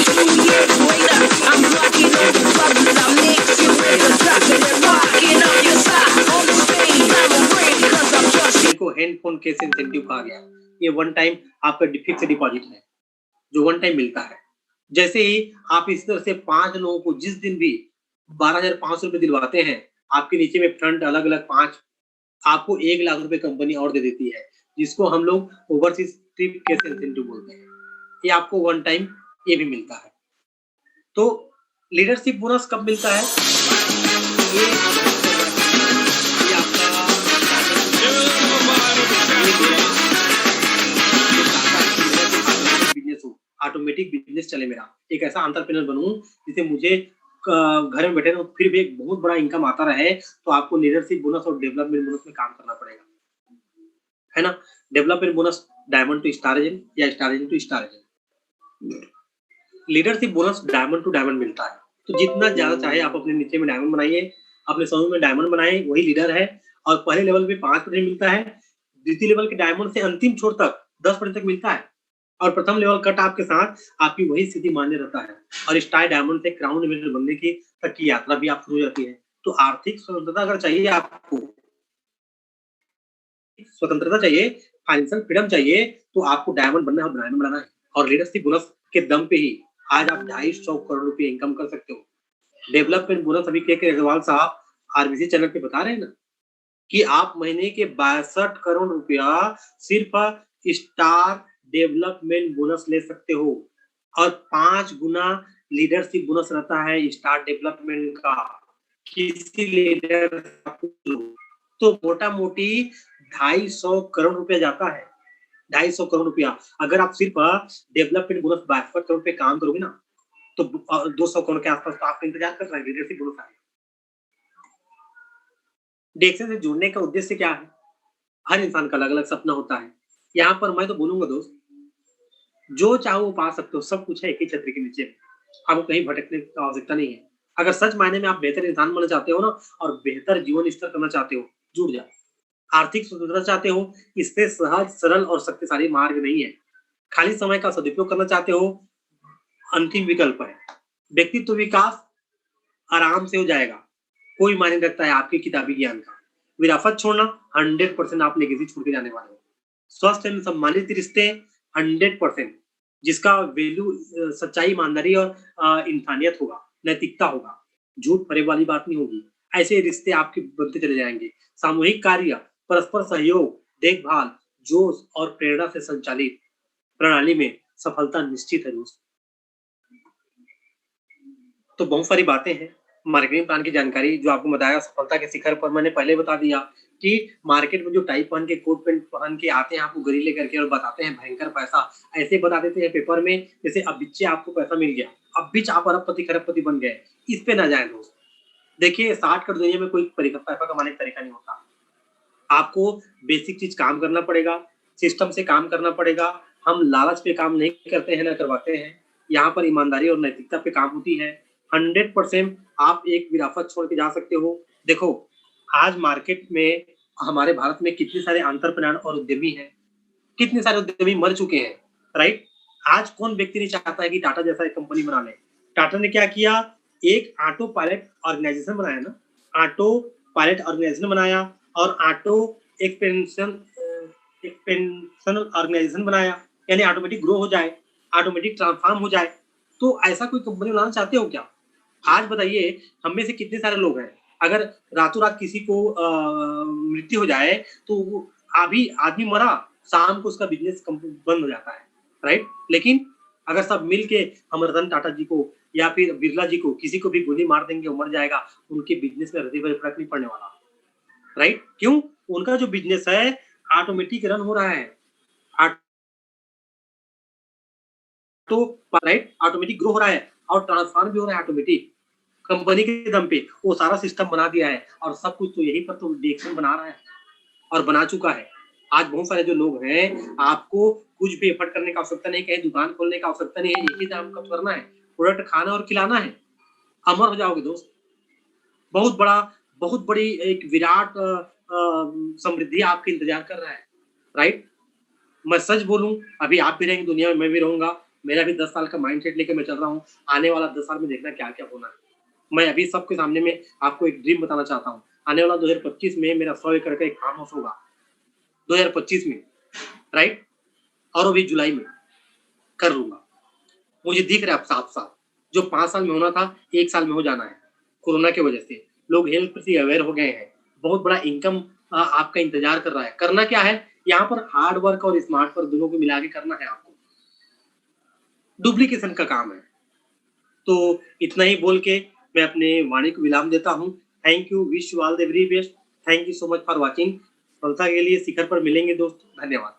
2 years later, I'm rocking all the buttons. I'm mixing with the chocolate and rocking up your side. On the stage, I'm a ring 'cause I'm just
को हैंडफोन केस इंसेंटिव कहा गया। ये वन टाइम आपका फिक्स डिपॉजिट है जो वन टाइम मिलता है। जैसे ही आप इस तरह से 5 लोगों को जिस दिन भी 12,500 रुपए दिलवाते हैं, आपके नीचे में फ्रंट अलग-अलग 5 आपको 1 लाख रुपए कंपनी और दे देती है, जिसको हम लोग ओवरसीज ट्रिप केस इंसेंटिव बोलते हैं। ये आपको वन टाइम ये भी मिलता है। तो लीडरशिप बोनस कब मिलता है? ये आपका बिजनेस हो, ऑटोमेटिक बिजनेस चले मेरा, एक ऐसा एंटरप्रेन्योर बनूं जिसे मुझे घर में बैठे रहो फिर भी एक बहुत बड़ा इनकम आता रहे, तो आपको लीडरशिप बोनस और डेवलपमेंट बोनस में काम करना पड़ेगा, है ना? Development bonus diamond to star agent या star agent to star agent. Leadership bonus diamond to diamond मिलता है, तो जितना ज्यादा चाहे आप अपने नीचे में डायमंड बनाइए, अपने समूह में डायमंड बनाए, वही लीडर है। और पहले लेवल पे 5% मिलता है, द्वितीय लेवल के डायमंड से अंतिम छोर तक 10% तक मिलता है, और प्रथम लेवल कट आपके साथ आपकी वही स्थिति मान्य रहता है, और स्टार डायमंड से क्राउन एजेंट बनने की तक की यात्रा भी आप शुरू हो जाती है। तो आर्थिक स्वतंत्रता अगर चाहिए आपको, स्वतंत्रता चाहिए, फाइनेंशियल फ्रीडम चाहिए, तो आपको डायमंड बनना है और डायमंड बनाना है। और लीडरशिप बोनस के दम पे ही आज आप 250 करोड़ रुपए इनकम कर सकते हो। डेवलपमेंट बोनस अभी के अग्रवाल साहब आरबीसी चैनल पे बता रहे हैं ना कि आप महीने के 62 करोड़ रुपया सिर्फ स्टार डेवलपमेंट बोनस ले सकते हो, और 5 गुना लीडरशिप बोनस रहता है स्टार डेवलपमेंट का। किसी लीडर तो मोटा मोटी 250 करोड़ रुपया जाता है, 250 करोड़ रुपया। अगर आप सिर्फ डेवलपमेंट बोनस 62 करोड़ पे काम करोगे ना, तो 200 करोड़ के आसपास तो आपका इंतजार कर रहा है लीडरशिप बोनस आएगा। DXN से जुड़ने का उद्देश्य क्या है? हर इंसान का अलग अलग सपना होता है। यहाँ पर मैं तो बोलूंगा दोस्त, जो चाहो वो पा सकते हो, सब कुछ है एक ही छतरी के नीचे। आपको कहीं भटकने की आवश्यकता नहीं है। अगर सच मायने में आप बेहतर इंसान बनना चाहते हो ना, और बेहतर जीवन स्तर करना चाहते हो, जुड़ जाओ। आर्थिक स्वतंत्रता चाहते हो, इससे सहज, सरल और शक्तिशाली मार्ग नहीं है। खाली समय का सदुपयोग करना चाहते हो, अंतिम विकल्प है। व्यक्तित्व विकास आराम से हो जाएगा। कोई मायने नहीं रखता है आपके किताबी ज्ञान का। विरासत छोड़ना 100% आप लेगेसी छोड़ के जाने वाले हो। स्वस्थ एवं सम्मानित रिश्ते 100%, जिसका वैल्यू सच्चाई, ईमानदारी और इंसानियत होगा, नैतिकता होगा। झूठ फरेब वाली बात नहीं होगी। ऐसे रिश्ते आपके बनते चले जाएंगे। सामूहिक कार्य, परस्पर सहयोग, देखभाल, जोश और प्रेरणा से संचालित प्रणाली में सफलता निश्चित है दोस्त। तो बहुत सारी बातें हैं मार्केटिंग प्लान की जानकारी जो आपको बताया सफलता के शिखर पर। मैंने पहले बता दिया कि मार्केट में जो टाई पहन के, कोट पैंट पहन के आते हैं आपको गरीले करके और बताते हैं भयंकर पैसा, ऐसे बता देते हैं पेपर में जैसे अब बिच्चे आपको पैसा मिल गया, अब बीच आप अरबपति खरबपति बन गए। इस पे ना जाए दोस्त। देखिए 60 करोड़ दुनिया में कोई पैसा कमाने का तरीका नहीं होता। आपको बेसिक चीज काम करना पड़ेगा, सिस्टम से काम करना पड़ेगा। हम लालच पे काम नहीं करते हैं, ना करवाते हैं। यहाँ पर ईमानदारी और नैतिकता पे काम होती है। 100% आप एक विरासत छोड़ के जा सकते हो। देखो आज मार्केट में हमारे भारत में कितने सारे एंटरप्रेन्योर और उद्यमी हैं, कितने सारे उद्यमी मर चुके हैं, राइट। आज कौन व्यक्ति नहीं चाहता है कि टाटा जैसा एक कंपनी बना ले। टाटा ने क्या किया, एक ऑटो पायलट ऑर्गेनाइजेशन बनाया ना, ऑटो पायलट ऑर्गेनाइजेशन बनाया और ऑटो एक्सपेंशन ऑर्गेनाइजेशन बनाया, यानी ऑटोमेटिक ग्रो हो जाए, ऑटोमेटिक ट्रांसफॉर्म हो जाए। तो ऐसा कोई कंपनी बनाना चाहते हो क्या? आज बताइए हम में से कितने सारे लोग हैं, अगर रातों रात किसी को मृत्यु हो जाए तो वो अभी आदमी मरा, शाम को उसका बिजनेस बंद हो जाता है, राइट। लेकिन अगर सब मिल के हम रतन टाटा जी को या फिर बिरला जी को किसी को भी गोली मार देंगे, वो मर जाएगा, उनके बिजनेस में हृदय पर फर्क नहीं पड़ने वाला, राइट। क्यों? उनका जो बिजनेस है ऑटोमेटिक रन हो रहा है, तो राइट ऑटोमेटिक ग्रो हो रहा है और ट्रांसफॉर्म भी हो रहा है ऑटोमेटिक कंपनी के दम पे। वो सारा सिस्टम बना दिया है और सब कुछ तो यही पर तो DXN बना रहा है और बना चुका है। आज बहुत सारे जो लोग हैं, आपको कुछ भी एफर्ट करने का आवश्यकता नहीं, कहीं दुकान खोलने का आवश्यकता नहीं है, एक ही काम कब करना है, प्रोडक्ट खाना और खिलाना है। अमर हो जाओगे दोस्त। बहुत बड़ी एक विराट समृद्धि आपके इंतजार कर रहा है, राइट। मैं सच बोलूं, अभी आप भी रहेंगे दुनिया में, मैं भी रहूंगा। मेरा भी 10 साल का माइंडसेट लेके मैं चल रहा हूँ। आने वाला 10 साल में देखना क्या क्या होना है। मैं अभी सबके सामने में आपको एक ड्रीम बताना चाहता हूँ। आने वाला 2025 में मेरा 100 एकड़ का एक फार्म हाउस होगा, 2025 में, राइट। और अभी जुलाई में कर लूंगा। मुझे दिख रहा है साफ साफ, जो 5 साल में होना था 1 साल में हो जाना है। कोरोना की वजह से लोग हेल्थ प्रति अवेयर हो गए हैं, बहुत बड़ा इनकम आपका इंतजार कर रहा है। करना क्या है, यहाँ पर हार्ड वर्क और स्मार्ट वर्क दोनों को मिला के करना है आपको। डुप्लीकेशन का काम है। तो इतना ही बोल के मैं अपने वाणी को विराम देता हूँ। Thank you, wish you all the very best. Thank you so much for watching. सफलता के लिए शिखर पर मिलेंगे दोस्त। धन्यवाद।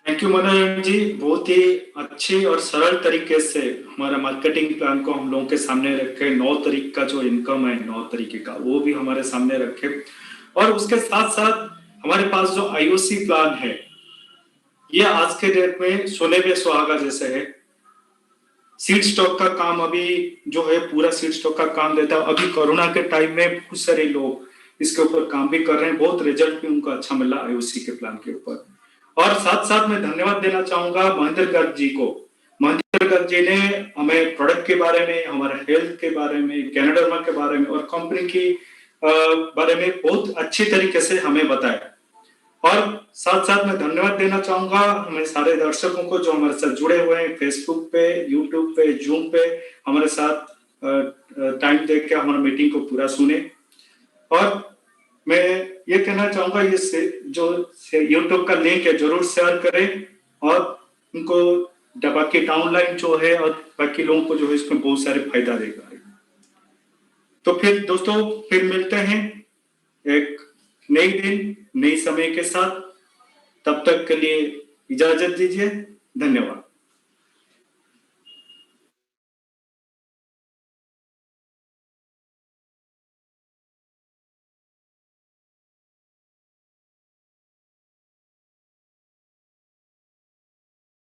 थैंक यू मनोज जी, बहुत ही अच्छे और सरल तरीके से हमारा मार्केटिंग प्लान को हम लोगों के सामने रखे। 9 तरीके का जो इनकम है, 9 तरीके का, वो भी हमारे सामने रखे। और उसके साथ साथ हमारे पास जो IOC प्लान है, ये आज के डेट में सोने पे सुहागा जैसे है। सीड स्टॉक का काम अभी जो है, पूरा सीड स्टॉक का काम देता है। अभी कोरोना के टाइम में बहुत सारे लोग इसके ऊपर काम भी कर रहे हैं, बहुत रिजल्ट भी उनको अच्छा मिला IOC के प्लान के ऊपर। और साथ साथ मैं धन्यवाद देना चाहूंगा महेंद्र गर्ग जी को। महेंद्र गर्ग जी ने हमें प्रोडक्ट के बारे में, हमारे हेल्थ के बारे में, गैनोडर्मा के बारे में और कंपनी की बारे में बहुत अच्छी तरीके से हमें बताया। और साथ साथ मैं धन्यवाद देना चाहूंगा हमारे सारे दर्शकों को जो हमारे साथ जुड़े हुए हैं, फेसबुक पे, यूट्यूब पे, जूम पे हमारे साथ टाइम देख के हमारे मीटिंग को पूरा सुने। और मैं ये कहना चाहूंगा, ये जो यूट्यूब का लिंक है जरूर शेयर करें और उनको बाकी डाउनलाइन जो है और बाकी लोगों को जो है इसमें बहुत सारे फायदा देगा। तो फिर दोस्तों, फिर मिलते हैं एक नई दिन नई समय के साथ। तब तक के लिए इजाजत दीजिए। धन्यवाद।